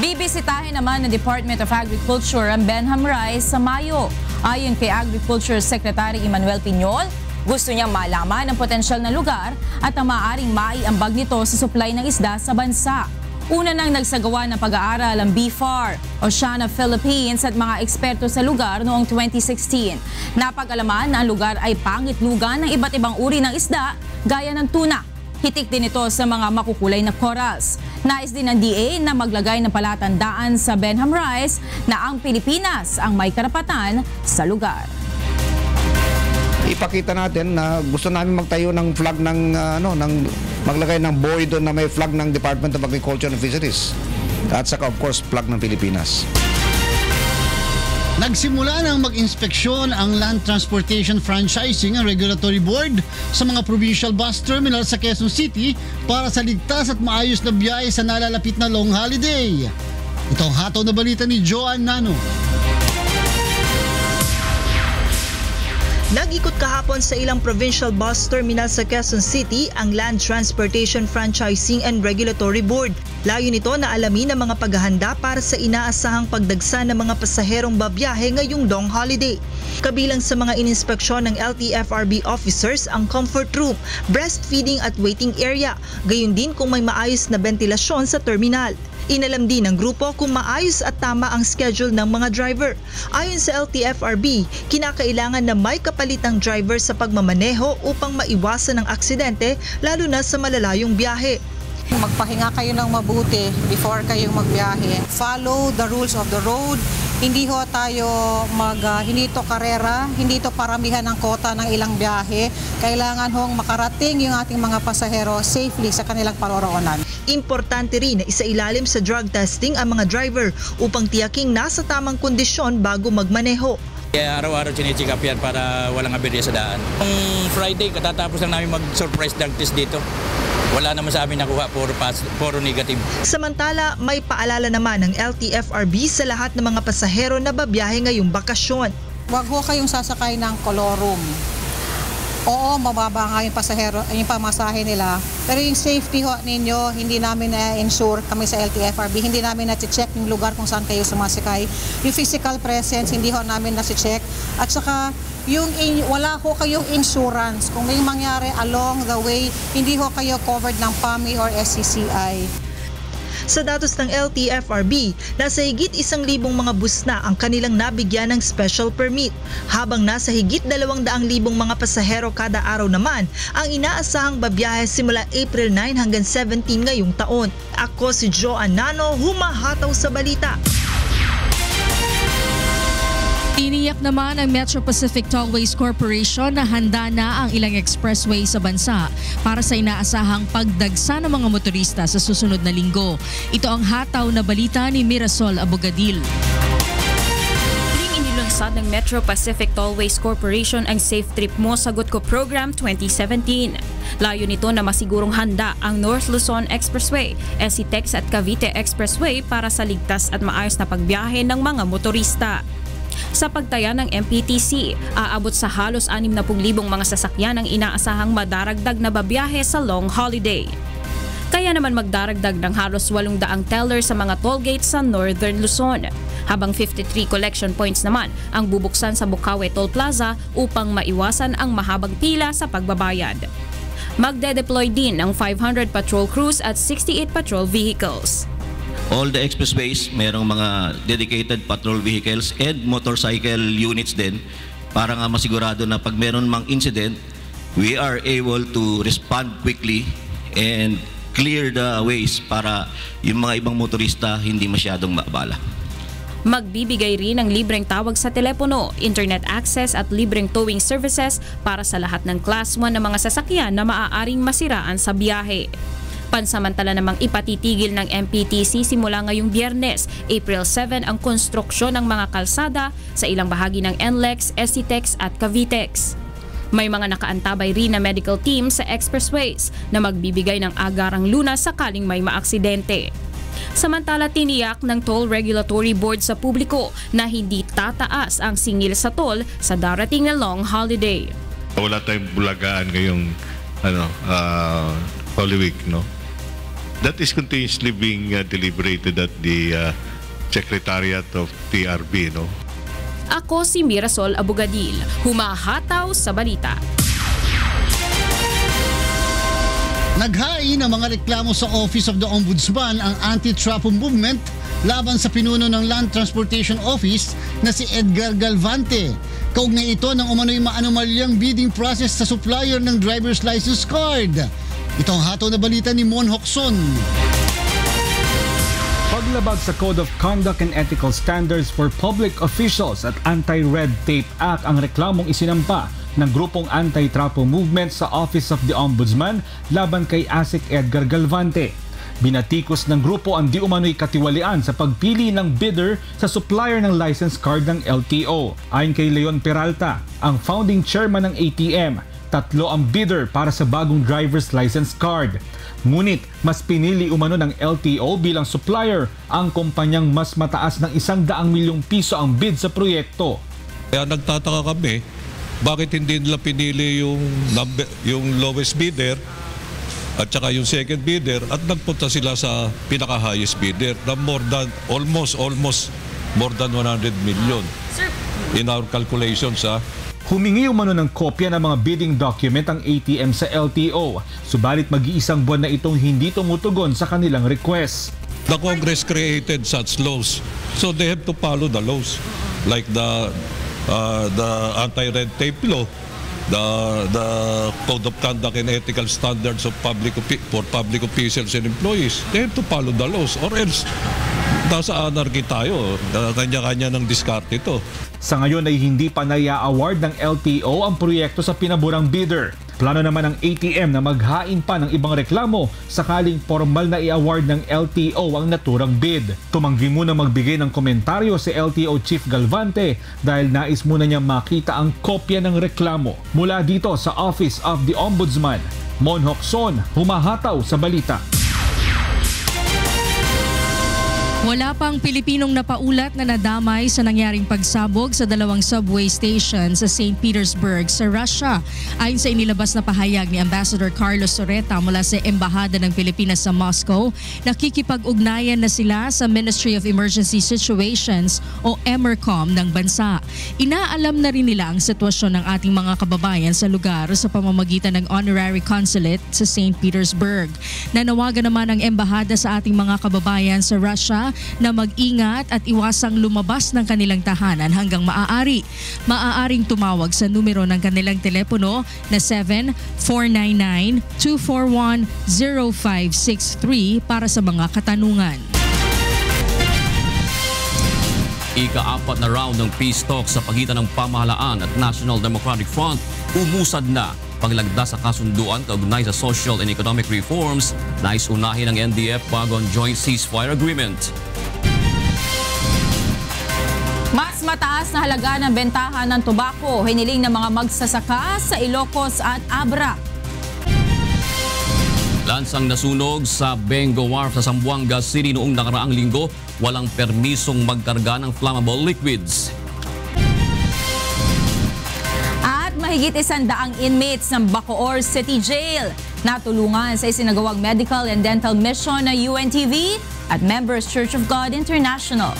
Bibisitahin naman ng Department of Agriculture ang Benham Rice sa Mayo. Ayon kay Agriculture Secretary Emmanuel Piñol, gusto niyang malaman ang potensyal na lugar at ang maaaring maiambag nito sa supply ng isda sa bansa. Una nang nagsagawa ng pag-aaral ang BFAR, Oceania Philippines at mga eksperto sa lugar noong 2016. Napag-alaman na ang lugar ay pangitlugan ng iba't ibang uri ng isda gaya ng tuna. Hitik din ito sa mga makukulay na corals. Nais din ng DA na maglagay ng palatandaan sa Benham Rice na ang Pilipinas ang may karapatan sa lugar. Ipakita natin na gusto namin magtayo ng flag ng maglagay ng buoy doon na may flag ng Department of Agriculture and Fisheries. At saka of course flag ng Pilipinas. Nagsimula nang mag-inspeksyon ang Land Transportation Franchising and Regulatory Board sa mga provincial bus terminal sa Quezon City para sa ligtas at maayos na biyahe sa nalalapit na long holiday. Ito ang hataw na balita ni Joan Nano. Nag-ikot kahapon sa ilang provincial bus terminal sa Quezon City ang Land Transportation Franchising and Regulatory Board. Layo nito na alamin ang mga paghahanda para sa inaasahang pagdagsa ng mga pasaherong babiyahe ngayong long holiday. Kabilang sa mga ininspeksyon ng LTFRB officers ang comfort room, breastfeeding at waiting area, gayon din kung may maayos na bentilasyon sa terminal. Inalam din ng grupo kung maayos at tama ang schedule ng mga driver. Ayon sa LTFRB, kinakailangan na may kapalitang driver sa pagmamaneho upang maiwasan ang aksidente lalo na sa malalayong biyahe. Magpahinga kayo ng mabuti before kayong magbiyahe. Follow the rules of the road. Hindi ho tayo hindi ito karera, hindi ito paramihan ng kota ng ilang biyahe. Kailangan hong makarating yung ating mga pasahero safely sa kanilang paroroonan. Importante rin na isailalim sa drug testing ang mga driver upang tiyaking nasa tamang kondisyon bago magmaneho. Kaya araw-araw chine-check up yan para walang aberya sa daan. Noong Friday, katatapos lang namin mag-surprise drug test dito. Wala naman sa amin nakuha, puro negative. Samantala, may paalala naman ng LTFRB sa lahat ng mga pasahero na babiyahe ngayong bakasyon. Huwag ho kayong sasakay ng kolorum. Oo, mababa nga yung pasahero, yung pamasahe nila. Pero yung safety ho ninyo, hindi namin na-ensure kami sa LTFRB. Hindi namin na-check yung lugar kung saan kayo sumasakay. Yung physical presence, hindi ho namin na-check. At saka, wala ho kayong insurance. Kung may mangyari along the way, hindi ho kayo covered ng PAMI or SCCI. Sa datos ng LTFRB, nasa higit 1,000 mga bus na ang kanilang nabigyan ng special permit, habang nasa higit 200,000 mga pasahero kada araw naman ang inaasahang babiyahe simula April 9 hanggang 17 ngayong taon. Ako si Joan Nano, humahataw sa balita. Tiniyak naman ng Metro Pacific Tollways Corporation na handa na ang ilang expressway sa bansa para sa inaasahang pagdagsa ng mga motorista sa susunod na linggo. Ito ang hataw na balita ni Mirasol Abogadil. Inilunsad ng Metro Pacific Tollways Corporation ang Safe Trip Mo Sagot Ko Program 2017. Layo nito na masigurong handa ang North Luzon Expressway, SCTEX at Cavite Expressway para sa ligtas at maayos na pagbiyahe ng mga motorista. Sa pagtaya ng MPTC, aabot sa halos 60,000 mga sasakyan ang inaasahang madaragdag na babiyahe sa long holiday. Kaya naman magdaragdag ng halos 800 teller sa mga toll gates sa Northern Luzon, habang 53 collection points naman ang bubuksan sa Bukawe Toll Plaza upang maiwasan ang mahabang pila sa pagbabayad. Magde-deploy din ng 500 patrol crews at 68 patrol vehicles. All the expressways, mayroong mga dedicated patrol vehicles and motorcycle units din para nga masigurado na pag meron mang incident, we are able to respond quickly and clear the ways para yung mga ibang motorista hindi masyadong maabala. Magbibigay rin ng libreng tawag sa telepono, internet access at libreng towing services para sa lahat ng Class 1 na mga sasakyan na maaaring masiraan sa biyahe. Pansamantala namang ipatitigil ng MPTC simula ngayong Biyernes, April 7 ang konstruksyon ng mga kalsada sa ilang bahagi ng NLEX, SCTEX at Cavitex. May mga nakaantabay rin na medical team sa expressways na magbibigay ng agarang lunas sakaling may maaksidente. Samantala, tiniyak ng Toll Regulatory Board sa publiko na hindi tataas ang singil sa toll sa darating na long holiday. Wala tayong bulagaan ngayong Holy Week, no? That is continuously being deliberated at the Secretariat of TRB, no? Ako si Mirasol Abugadil, humahataw sa balita. Naghain ang mga reklamo sa Office of the Ombudsman ang anti-trapo movement laban sa pinuno ng Land Transportation Office na si Edgar Galvante. Kaugnay ito ng umano'y maanumalyang bidding process sa supplier ng driver's license card. Ito ang hataw na balita ni Mon Hokson. Paglabag sa Code of Conduct and Ethical Standards for Public Officials at Anti-Red Tape Act ang reklamong isinampa ng grupong anti-trapo movement sa Office of the Ombudsman laban kay ASEC Edgar Galvante. Binatikos ng grupo ang di umano'y katiwalian sa pagpili ng bidder sa supplier ng license card ng LTO. Ayon kay Leon Peralta, ang founding chairman ng ATM, 3 ang bidder para sa bagong driver's license card. Ngunit mas pinili umano ng LTO bilang supplier ang kumpanyang mas mataas ng 100 milyong piso ang bid sa proyekto. Kaya nagtataka kami, bakit hindi nila pinili yung lowest bidder at saka yung second bidder at nagpunta sila sa pinaka-highest bidder na almost more than 100 million in our calculations. Humingi umano ng kopya ng mga bidding document ang ATM sa LTO, subalit mag-iisang buwan na itong hindi tumutugon sa kanilang request. The Congress created such laws, so they have to follow the laws, like the anti-red tape law, the Code of Conduct and Ethical Standards for public officials and employees. They have to follow the laws, or else nasa anarchy tayo, kanya-kanya ng diskarte ito. Sa ngayon ay hindi pa nai-award ng LTO ang proyekto sa pinaburang bidder. Plano naman ng ATM na maghain pa ng ibang reklamo sakaling formal na i-award ng LTO ang naturang bid. Tumanggi muna magbigay ng komentaryo si LTO Chief Galvante dahil nais muna niya makita ang kopya ng reklamo. Mula dito sa Office of the Ombudsman, Mon Hokson, humahataw sa balita. Wala pang Pilipinong napaulat na nadamay sa nangyaring pagsabog sa 2 subway station sa St. Petersburg sa Russia. Ayon sa inilabas na pahayag ni Ambassador Carlos Soreta mula sa Embahada ng Pilipinas sa Moscow, nakikipag-ugnayan na sila sa Ministry of Emergency Situations o EMERCOM ng bansa. Inaalam na rin nila ang sitwasyon ng ating mga kababayan sa lugar sa pamamagitan ng Honorary Consulate sa St. Petersburg. Nanawagan naman ang Embahada sa ating mga kababayan sa Russia na mag-ingat at iwasang lumabas ng kanilang tahanan hanggang maaari. Maaaring tumawag sa numero ng kanilang telepono na 7499-241-0563 para sa mga katanungan. Ika-4 na round ng peace talks sa pagitan ng pamahalaan at National Democratic Front umusad na. Paglagda sa kasunduan kaugnay sa social and economic reforms, nais unahin ng NDF bago ang joint ceasefire agreement. Mas mataas na halaga ng bentahan ng tobako, hiniling ng mga magsasaka sa Ilocos at Abra. Lansang nasunog sa Bengo Wharf sa Zamboanga City noong nakaraang linggo, walang permisong magkarga ng flammable liquids. Mahigit 100 inmates ng Bacoor City Jail natulungan sa isinagawang medical and dental mission ng UNTV at Members Church of God International.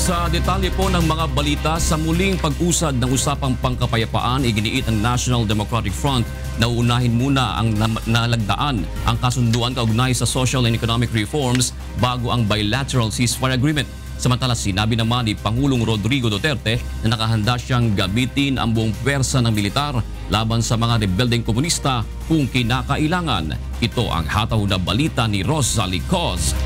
Sa detalye po ng mga balita, sa muling pag-usad ng usapang pangkapayapaan, iginiit ng National Democratic Front na uunahin muna ang nalagdaan ang kasunduan kaugnay sa social and economic reforms bago ang bilateral ceasefire agreement. Samantala, sinabi naman ni Pangulong Rodrigo Duterte na nakahanda siyang gamitin ang buong pwersa ng militar laban sa mga rebeldeng komunista kung kinakailangan. Ito ang hataw na balita ni Rosalie Coz.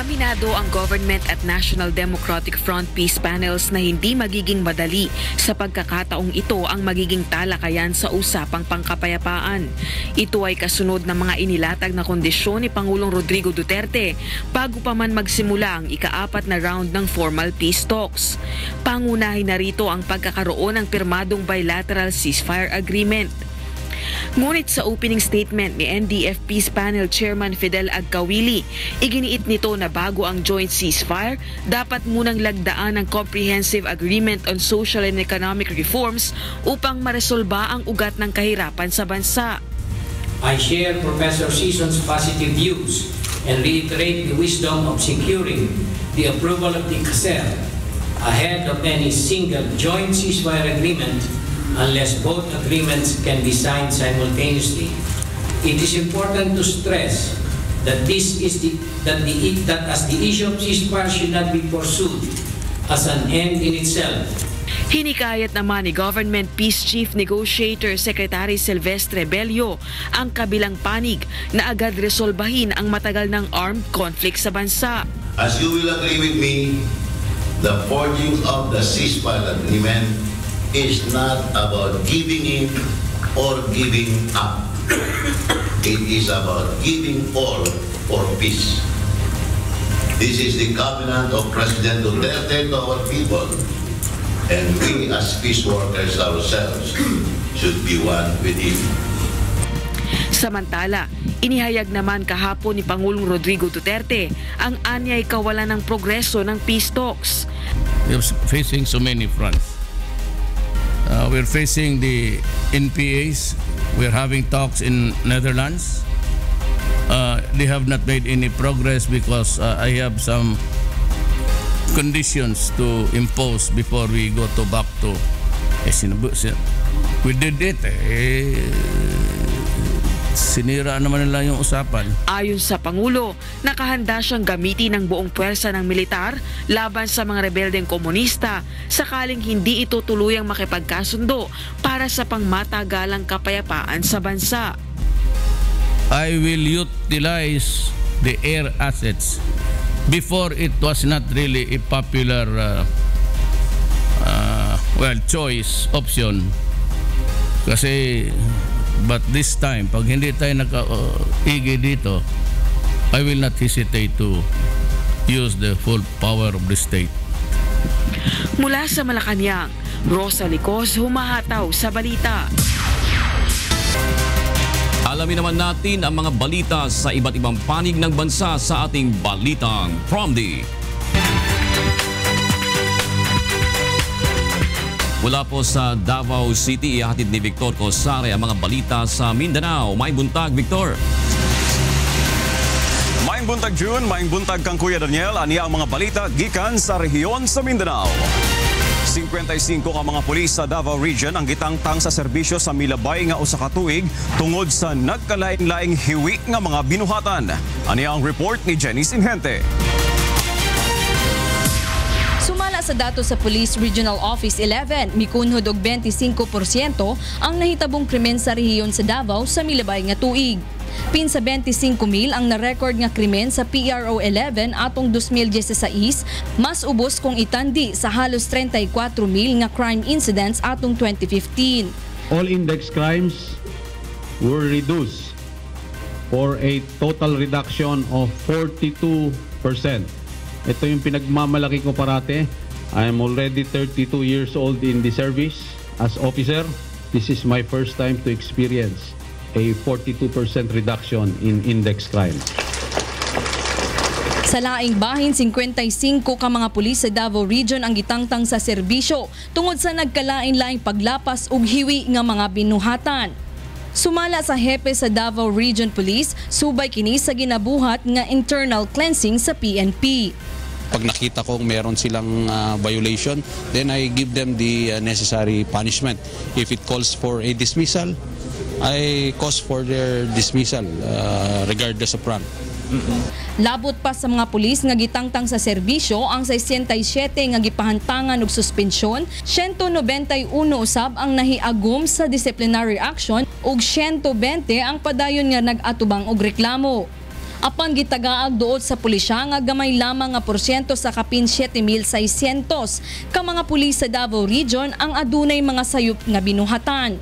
Aminado ang Government at National Democratic Front peace panels na hindi magiging madali sa pagkakataong ito ang magiging talakayan sa usapang pangkapayapaan. Ito ay kasunod ng mga inilatag na kondisyon ni Pangulong Rodrigo Duterte bago pa man magsimula ang ika-4 na round ng formal peace talks. Pangunahin na rito ang pagkakaroon ng pirmadong bilateral ceasefire agreement. Ngunit sa opening statement ni NDF Peace Panel Chairman Fidel Agcawili, iginiit nito na bago ang joint ceasefire, dapat munang lagdaan ang comprehensive agreement on social and economic reforms upang maresolba ang ugat ng kahirapan sa bansa. I share Professor Season's positive views and reiterate the wisdom of securing the approval of the CACER ahead of any single joint ceasefire agreement unless both agreements can be signed simultaneously. It is important to stress that that as the issue of ceasefire should not be pursued as an end in itself. Hinikayat naman ni Government Peace Chief Negotiator Secretary Silvestre Bello ang kabilang panig na agad resolbahin ang matagal ng armed conflict sa bansa. As you will agree with me, the forging of the ceasefire agreement is not about giving in or giving up. It is about giving all for peace. This is the covenant of President Duterte to our people, and we as peace workers ourselves should be one with him. Samantala, inihayag naman kahapon ni Pangulong Rodrigo Duterte ang anyay kawalan ng progreso ng peace talks. We're facing so many fronts. We're facing the NPAs. We're having talks in Netherlands. They have not made any progress because I have some conditions to impose before we go back to we did it. Sinira naman nila yung usapan. Ayon sa Pangulo, nakahanda siyang gamitin ang buong puwersa ng militar laban sa mga rebeldeng komunista sakaling hindi ito tuluyang makipagkasundo para sa pangmatagalang kapayapaan sa bansa. I will utilize the air assets. Before, it was not really a popular choice option. Kasi but this time, pag hindi tayo naka-igi dito, I will not hesitate to use the full power of the state. Mula sa Malacanang, Rosalie Coz, humahataw sa balita. Alamin naman natin ang mga balita sa iba't ibang panig ng bansa sa ating Balitang Promdi. Mula po sa Davao City, ihatid ni Victor Cosare ang mga balita sa Mindanao. Maayong buntag, Victor. Maayong buntag, June. Maayong buntag kang Kuya Daniel. Aniya ang mga balita gikan sa rehiyon sa Mindanao. 55 ka mga pulis sa Davao Region ang gitangtang sa serbisyo sa milabay nga usa ka tuig tungod sa nagkalain-laing hiwi nga mga binuhatan. Aniya ang report ni Jenny Sinhente. Sumala sa datos sa Police Regional Office 11, mikunhod og 25% ang nahitabong krimen sa rehiyon sa Davao sa milabay nga tuig. Pinsa 25,000 ang na-record nga krimen sa PRO 11 atong 2016, mas ubos kung itandi sa halos 34,000 nga crime incidents atong 2015. All index crimes were reduced for a total reduction of 42%. Ito yung pinagmamalaki ko parate. I am already 32 years old in the service as officer. This is my first time to experience a 42% reduction in index crime. Sa laing bahin, 55 ka mga pulis sa Davao Region ang gitangtang sa serbisyo tungod sa nagkalain-laing paglapas ug hiwi nga mga binuhatan. Sumala sa hepe sa Davao Region Police, subay kini sa ginabuhat nga internal cleansing sa PNP. Pag nakita kong meron silang violation, then I give them the necessary punishment. If it calls for a dismissal, I cause for their dismissal regardless of rank. Labot pa sa mga pulis nga gitangtang sa serbisyo ang 67 nga gipahantangan og suspensyon, 191 usab ang nahiagom sa disciplinary action ug 120 ang padayon nga nag-atubang og reklamo. Apan gitagaag duot sa pulisya nga gamay lamang nga porsyento sa kapin 7,600 ka mga pulis sa Davao Region ang adunay mga sayop nga binuhatan.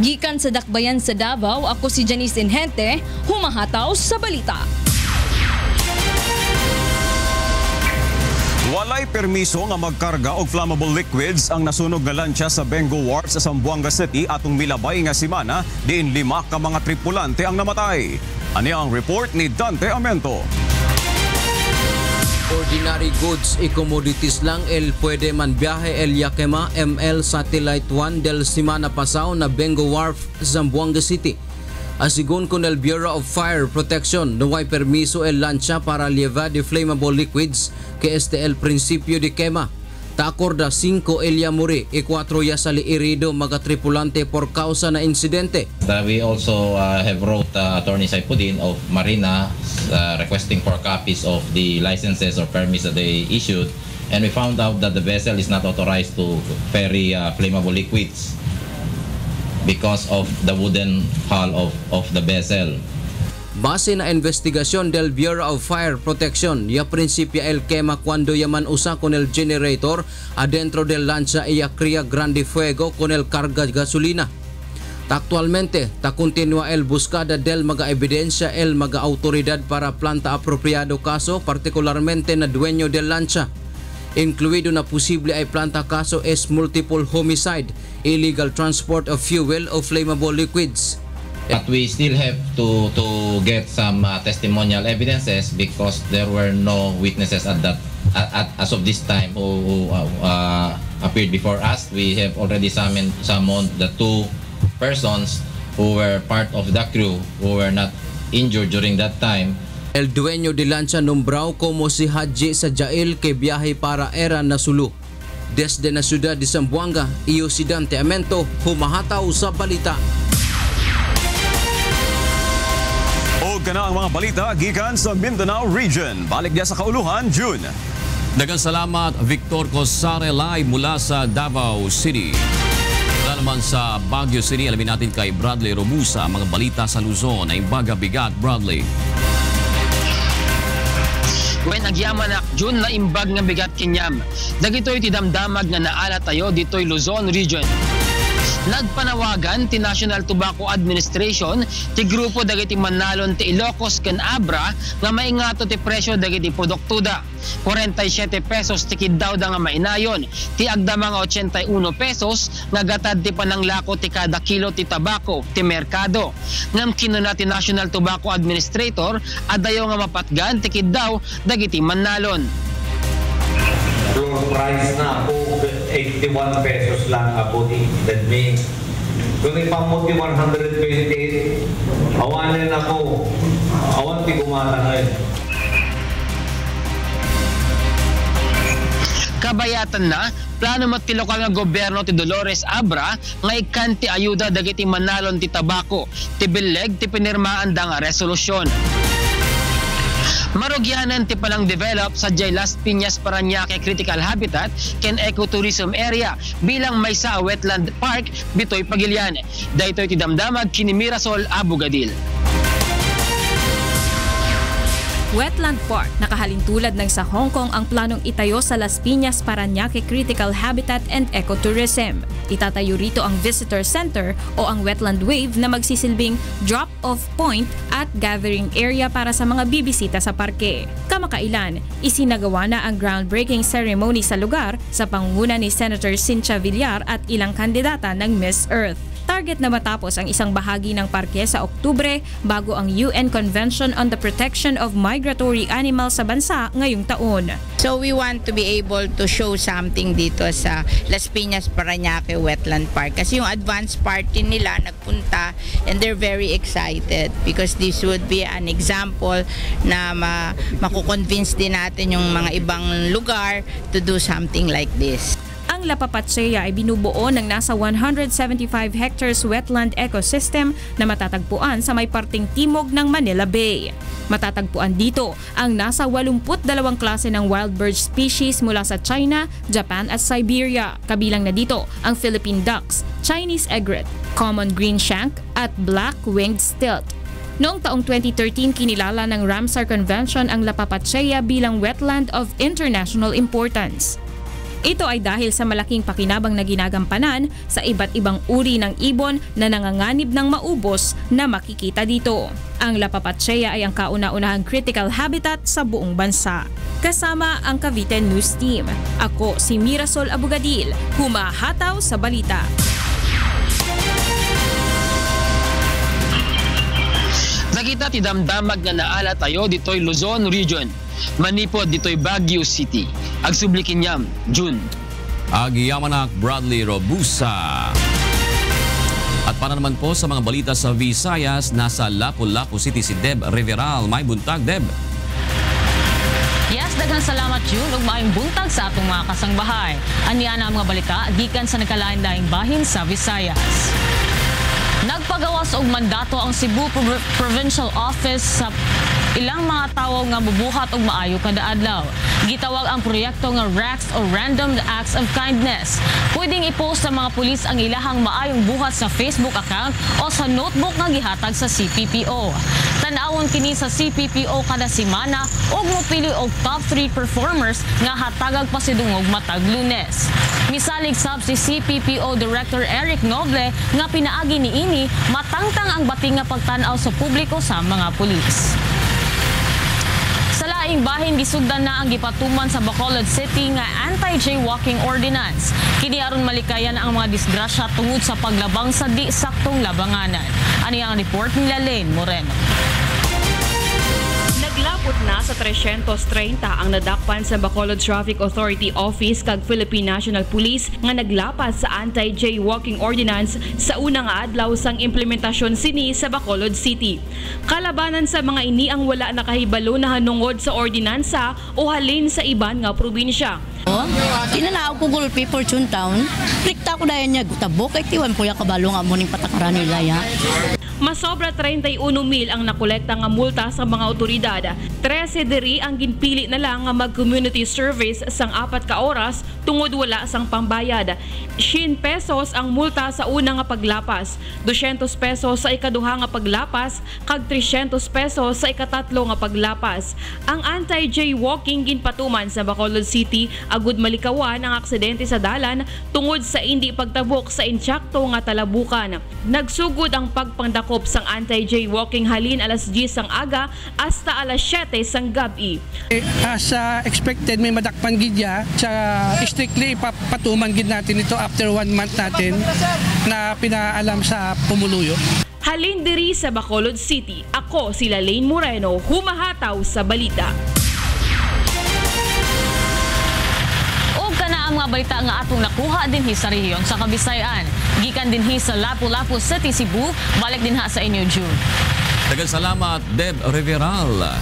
Gikan sa Dakbayan sa Davao, ako si Janice Inhente, humahataw sa balita. Walay permiso nga magkarga og flammable liquids ang nasunog nga lansya sa Bengo Wharf sa Zamboanga City atong milabay nga semana diin 5 ka mga tripulante ang namatay. Ani ang report ni Dante Amento. Ordinary goods e commodities lang el pwede man biyahe el Yakima ML Satellite 1 del semana pasao na Bengo Wharf, Zamboanga City. Asigon con el Bureau of Fire Protection, no hay permiso el lancha para llevar de flammable liquids que este el principio de quema. Takorda 5 el yamuri e 4 ya sali herido mga tripulante por causa na insidente. We also have wrote Attorney Saipudin of Marina requesting for copies of the licenses or permits that they issued, and we found out that the vessel is not authorized to ferry flammable liquids because of the wooden hull of the vessel. Base na investigasyon del Bureau of Fire Protection, ya principia el quema cuando yaman usa con el generator adentro del lancha y crea grande fuego con el carga gasolina. Actualmente, ta continua el buscada del mga ebidensya el mga autoridad para planta apropiado caso, particularmente na dueño del lancha. Incluido na posible ay planta kaso es multiple homicide, illegal transport of fuel o flammable liquids. But we still have to get some testimonial evidences because there were no witnesses as of this time who appeared before us. We have already summoned the 2 persons who were part of the crew who were not injured during that time. El dueño de lancha nombrado como si Haji sa Jail que viaje para era na Sulu. Desde na siyudad de Zamboanga, iyo si Dante Amento, humahataw sa balita. O kana ang mga balita gikan sa Mindanao Region. Balik dia sa kauluhan, June. Daghang salamat Victor Cosare live mula sa Davao City. Mula naman sa Baguio City, alamin natin kay Bradley Robusa ang mga balita sa Luzon. Ay Imbaga Bigat, Bradley. When agyaman na June na imbag nga bigat kinyam. Dagitoy ti damdamag nga naala tayo ditoy Luzon Region. Nagpanawagan ti National Tobacco Administration ti grupo dagiti manalon ti Ilocos ken Abra nga maingato ti presyo dagiti produktuda. 47 pesos ti kiddaw da nga mainayon, ti agdama nga 81 pesos nga gatad ti pananglako ti kada kilo ti tabako ti merkado. Ngam kinuna ti National Tobacco Administrator adayo nga mapatgan ti kiddaw dagiti manalon. Floor price na po 81 pesos lang po that means kung ipamot yung 128 awanin ako awan ti kumata ngayon. Kabayatan na plano mat ti lokal nga gobyerno ti Dolores Abra nga ikan ti ayuda dagiti manalon ti tabako ti bileg ti pinirmaan da nga resolusyon. Marugyanan ti palang develop sa Las Piñas Parañaque Critical Habitat ken Ecotourism Area bilang may sa wetland park bitoy Pagilian. Daytoy ti damdamag kini Mirasol Abugadil. Wetland Park, nakahalintulad ng sa Hong Kong ang planong itayo sa Las Piñas Parañaque Critical Habitat and Ecotourism. Itatayo rito ang Visitor Center o ang Wetland Wave na magsisilbing drop-off point at gathering area para sa mga bibisita sa parke. Kamakailan, isinagawa na ang groundbreaking ceremony sa lugar sa pangunguna ni Senator Cynthia Villar at ilang kandidata ng Miss Earth. Target na matapos ang isang bahagi ng parke sa Oktubre bago ang UN Convention on the Protection of Migratory Animals sa bansa ngayong taon. So we want to be able to show something dito sa Las Piñas Parañaque Wetland Park kasi yung advance party nila nagpunta and they're very excited because this would be an example na makukonvince din natin yung mga ibang lugar to do something like this. Ang Lapapatseya ay binubuo ng nasa 175 hectares wetland ecosystem na matatagpuan sa may parting timog ng Manila Bay. Matatagpuan dito ang nasa 82 klase ng wild bird species mula sa China, Japan at Siberia. Kabilang na dito ang Philippine ducks, Chinese egret, common green shank at black-winged stilt. Noong taong 2013, kinilala ng Ramsar Convention ang Lapapatseya bilang wetland of international importance. Ito ay dahil sa malaking pakinabang na ginagampanan sa iba't ibang uri ng ibon na nanganganib ng maubos na makikita dito. Ang Lapapatseya ay ang kauna-unahang critical habitat sa buong bansa. Kasama ang Cavite News Team. Ako si Mirasol Abugadil, humahataw sa balita. Nakita ti damdamag nga naala tayo ditoy Luzon Region. Manipod ditoy Baguio City. Agsublikin yam, June. Agiyamanak Bradley Robusa. At para naman po sa mga balita sa Visayas, nasa Lapu-Lapu City si Deb Riveral. May buntag, Deb. Yes, daghang salamat yun ug maayong buntag sa atong mga kasangbahay. Aniya na ang mga balita gikan sa nagkalain-laing bahin sa Visayas. Nagpagawas og mandato ang Cebu Provincial Office sa ilang mga tawo nga bubuhat og maayo kada adlaw. Gitawag ang proyekto nga RACS o Random Acts of Kindness. Pwedeng i-post sa mga pulis ang ilahang maayong buhat sa Facebook account o sa notebook nga gihatag sa CPPO. Tan-awon kini sa CPPO kada semana ug mopili og top 3 performers nga hatagag pasidungog matag Lunes. Misalig sab si CPPO Director Eric Noble nga pinaagi niini matangtang ang bating nga pagtan-aw sa publiko sa mga pulis. Sa laing bahin gisugdan na ang gipatuman sa Bacolod City nga anti-jaywalking ordinance. Kini aron malikayan ang mga disgrasya tungod sa paglabang sa di saktong labanganan. Ani ang report ni Lalaine Moreno. Naglapot na sa 330 ang nadakpan sa Bacolod Traffic Authority Office kag Philippine National Police nga naglapas sa anti-jaywalking ordinance sa unang adlaw sang implementasyon sini sa Bacolod City. Kalabanan sa mga ini ang wala nakahibalo na hanungod sa ordinansa o halin sa iban nga probinsya. Kinanaw ko gulpi Fortune Town. Rikta ko dayan niya gutabok kay tiwan po ya kabalo nga mo ning patakaran nila ya. Masobra 31,000 ang nakolekta nga multa sa mga otoridad. 13 diri ang ginpili na lang nga mag-community service sang 4 ka oras tungod wala sang pambayad. 10 pesos ang multa sa una nga paglapas, 200 pesos sa ikaduha nga paglapas, kag 300 pesos sa ikatatlo nga paglapas. Ang anti-jaywalking ginpatuman sa Bacolod City agud malikawan ang aksidente sa dalan tungod sa hindi pagtabok sa insakto nga talabukan. Nagsugod ang pagpangdako sang anti-jaywalking halin alas 10 sang aga hasta alas 7 sang gabi. As expected may madakpan gidya sa strictly patuman gid natin ito after 1 month natin na pinaalam sa pumuluyo. Halin diri sa Bacolod City. Ako si Lalaine Moreno, humahataw sa balita. Ang mga balita nga atong nakuha dinhi sa rehiyon sa Kabisayan. Gikan dinhi sa Lapu-Lapu City, Cebu, balik dinha sa inyo, June. Daghang salamat, Deb Riveral.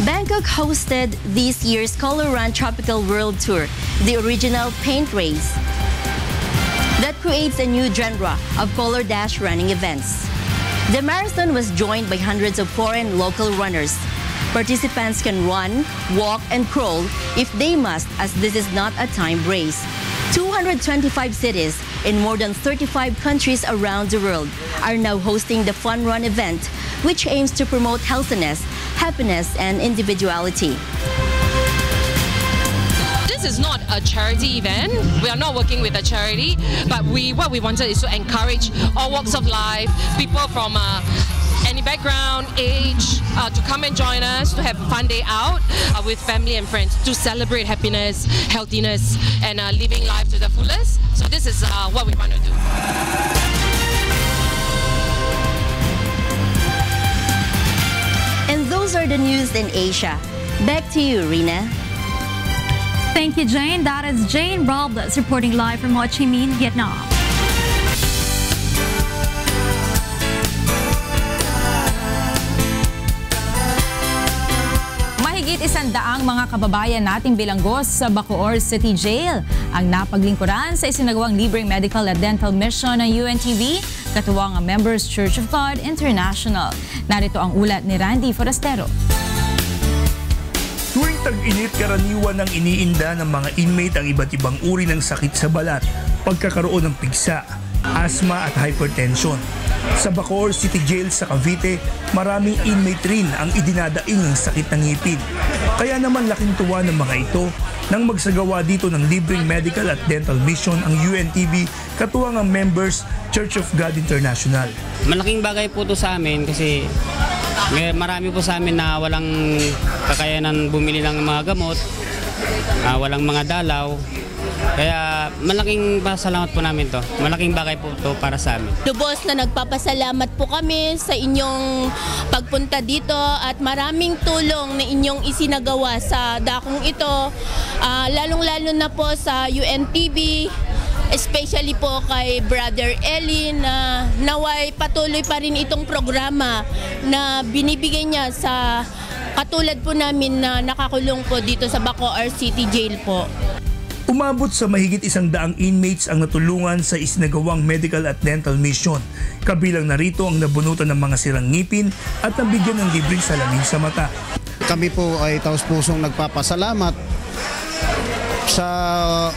Bangkok hosted this year's Color Run Tropical World Tour, the original paint race that creates a new genre of color dash running events. The marathon was joined by hundreds of foreign local runners. Participants can run, walk, and crawl if they must, as this is not a timed race. 225 cities in more than 35 countries around the world are now hosting the Fun Run event, which aims to promote healthiness, happiness, and individuality. This is not a charity event. We are not working with a charity, but what we wanted is to encourage all walks of life, people from any background, age, to come and join us, to have a fun day out with family and friends, to celebrate happiness, healthiness, and living life to the fullest. So this is what we want to do. And those are the news in Asia. Back to you, Rina. Thank you, Jane. That is Jane Robles reporting live from Ho Chi Minh, Vietnam. Mahigit 100 mga kababayan nating bilanggos sa Bacoor City Jail ang napaglingkuran sa isinagawang libreng medical at dental mission ng UNTV, katuwang ang Members Church of God International. Narito ang ulat ni Randy Forastero. Tuwing tag-init, karaniwan ang iniinda ng mga inmate ang iba't ibang uri ng sakit sa balat, pagkakaroon ng pigsa, asthma at hypertension. Sa Bacoor City Jail sa Cavite, maraming inmate rin ang idinadaing ng sakit ng ngipin. Kaya naman laking tuwa ng mga ito nang magsagawa dito ng libreng medical at dental mission ang UNTV, katuwang ang Members Church of God International. Malaking bagay po ito sa amin kasi marami po sa amin na walang kakayanan bumili ng mga gamot, walang mga dalaw. Kaya malaking pasalamat po namin to. Malaking bagay po to para sa amin. Lubos na nagpapasalamat po kami sa inyong pagpunta dito at maraming tulong na inyong isinagawa sa dakong ito. Lalong-lalo na po sa UNTV, especially po kay Brother Eli na naway patuloy pa rin itong programa na binibigay niya sa katulad po namin na nakakulong po dito sa Bacoor City Jail po. Umabot sa mahigit 100 inmates ang natulungan sa isinagawang medical at dental mission. Kabilang narito ang nabunutan ng mga sirang ngipin at nabigyan ng libreng salamin sa mata. Kami po ay taos-pusong nagpapasalamat sa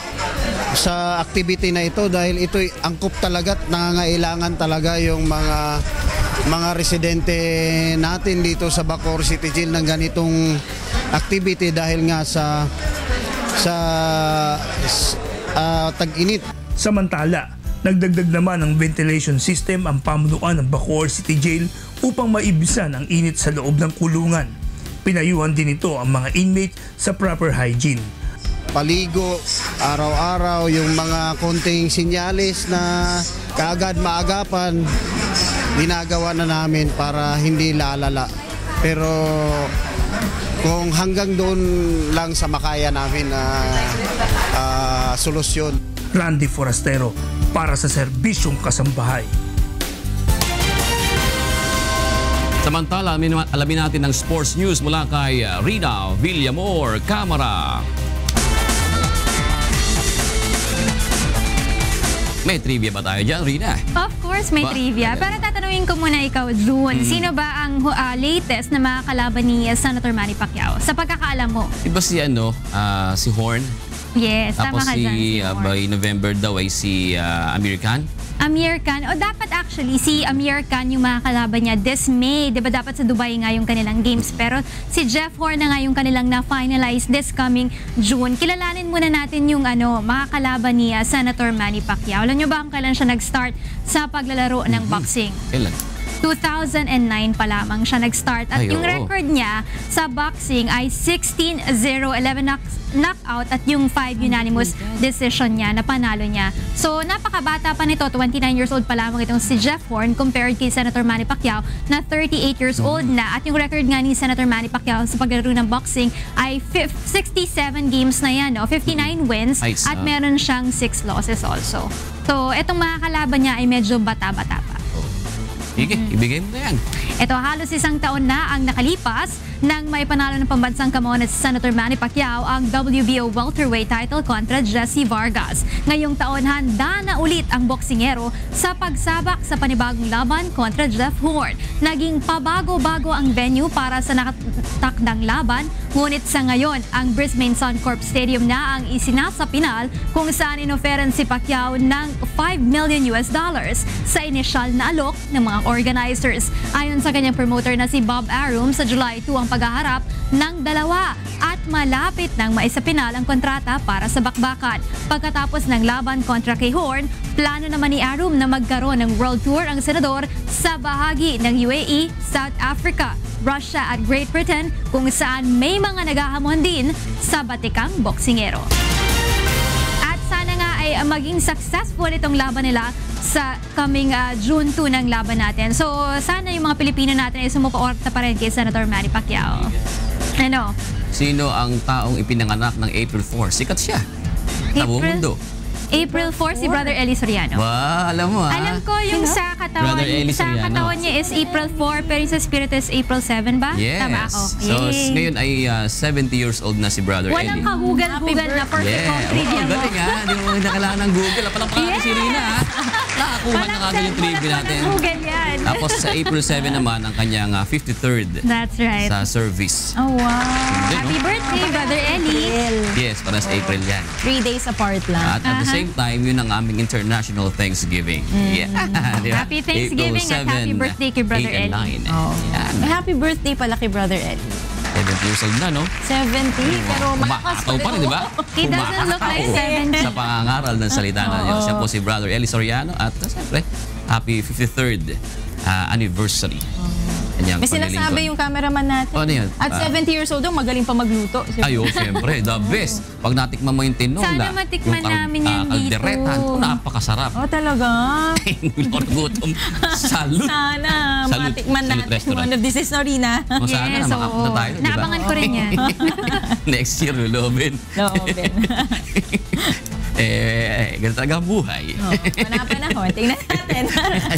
activity na ito dahil ito'y angkop talaga at nangangailangan talaga yung mga residente natin dito sa Bacoor City Jail ng ganitong activity dahil nga sa tag-init. Samantala, nagdagdag naman ng ventilation system ang pamunuan ng Bacoor City Jail upang maibisan ang init sa loob ng kulungan. Pinayuhan din ito ang mga inmate sa proper hygiene. Paligo, araw-araw, yung mga konting sinyalis na kaagad maagapan, ginagawa na namin para hindi lalala. Pero kung hanggang doon lang sa makaya namin na solusyon. Randy Forastero para sa Serbisyong Kasambahay. Samantala, alamin natin ng sports news mula kay Rina Villamor, Camara. May trivia ba tayo dyan, Rina? Of course, may trivia. Pero tatanungin ko muna ikaw, June. Sino ba ang latest na mga kalaban ni Senator Manny Pacquiao? Sa pagkakaalam mo? Diba si si Horn? Yes, tama ka dyan, si Horn. By November daw ay si Amir Khan? Amir Khan. O dapat actually, si Amir Khan yung mga kalaban niya this May. Diba dapat sa Dubai nga yung kanilang games. Pero si Jeff Horn na nga yung kanilang na-finalize this coming June. Kilalanin muna natin yung mga kalaban ni Senator Manny Pacquiao. Alam nyo ba kung kailan siya nag-start sa paglalaro ng boxing? Kailan? 2009 pa lamang siya nag-start. At yung record niya sa boxing ay 16-0, 11 knockout at yung 5 unanimous decision niya na panalo niya. So napakabata pa nito, 29 years old pa lamang itong si Jeff Horn compared kay Senator Manny Pacquiao na 38 years old na. At yung record nga ni Senator Manny Pacquiao sa paglalaro ng boxing ay 67 games na yan, 59 wins at meron siyang 6 losses also. So itong mga kalaban niya ay medyo bata-bata pa. Sige, ibigay mo na yan. Ito, halos 1 taon na ang nakalipas nang may panalo ng pambansang kamones si Senator Manny Pacquiao ang WBO welterweight title kontra Jesse Vargas. Ngayong taon, handa na ulit ang boksingero sa pagsabak sa panibagong laban kontra Jeff Horn. Naging pabago-bago ang venue para sa nakatakdang laban, ngunit sa ngayon, ang Brisbane Suncorp Stadium na ang isinasapinal kung saan inoferan si Pacquiao ng $5 million sa inisyal na alok ng mga organizers. Ayon sa kanyang promoter na si Bob Arum, sa July 2 ang paghaharap ng dalawa at malapit nang maisapinal ang kontrata para sa bakbakan. Pagkatapos ng laban kontra kay Horn, plano naman ni Arum na magkaroon ng World Tour ang senador sa bahagi ng UAE, South Africa, Russia at Great Britain kung saan may mga naghahamon din sa batikang boksingero. At sana nga ay maging successful itong laban nila sa coming June 2 ng laban natin. So sana yung mga Pilipino natin ay sumuporta pa rin kay Senator Manny Pacquiao. Ano? Sino ang taong ipinanganak ng April 4? Sikat siya. Tabuong mundo. April 4 si Brother Eli Soriano. Wow, alam mo Alam ko yung sa katawan, niya is April 4 pero yung sa spirit is April 7 ba? Yes. Tama ako. So ngayon ay 70 years old na si Brother Eli. Walang kahugal-hugal na perfect trivia mo. Galing ha. Hindi mo nakailangan ng Google. Palakpakan si Rina ha. Nakakuha na kagad yung trivia natin. Google yan. Tapos sa April 7 naman ang kanyang 53rd That's right. sa service. Oh wow. Happy birthday, Brother Eli. Yes, para sa April yan. 3 days apart lang. At at the same time, yun ang aming International Thanksgiving. Yeah. Happy Thanksgiving at happy birthday kay Brother Eli. 8 and 9. Yan. May happy birthday pala kay Brother Eli. 70 years old na, no? 70, pero malakas pa rin, di ba? He doesn't look like 70. Sa pangangaral ng salita na Diyos. Siya po si Brother Eli Soriano at siyempre, happy 53rd anniversary. May sinasabi yung cameraman natin. Ano yan? At 70 years old daw, magaling pa magluto. Ayo, siyempre, the best. Pag natikman mo yung tinola, sana matikman namin yan dito. Kalderetan, napakasarap. Oh, talaga? Gutom. Salud. Sana matikman natin one of this is Norina. Sana makapunta tayo, di ba? Naabangan ko rin yan. Next year, Lobin. Ganito talaga ang buhay. Panahon. Tingnan natin.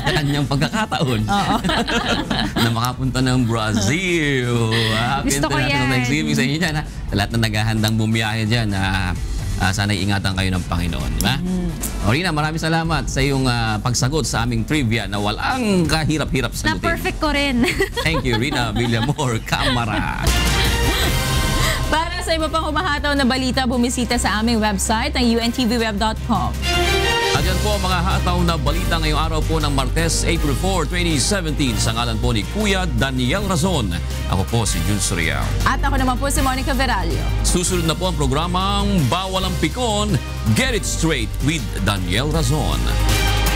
Kanyang pagkakataon. Na makapunta ng Brazil. Gusto ko yan. Thanksgiving sa inyo dyan. Sa lahat na naghahandang bumiyahe dyan. Sana ingatan kayo ng Panginoon. Diba? Rina, maraming salamat sa iyong pagsagot sa aming trivia na walang kahirap-hirap sagutin. Na-perfect ko rin. Thank you, Rina Villamor Camara. Para sa iba pang humahataw na balita, bumisita sa aming website ang untvweb.com. At yan po ang mga hataw na balita ngayong araw po ng Martes, April 4, 2017 sa ngalan po ni Kuya Daniel Razon. Ako po si Jun Suriao. At ako naman po si Monica Veralio. Susunod na po ang programang Bawal ang Pikon, Get It Straight with Daniel Razon.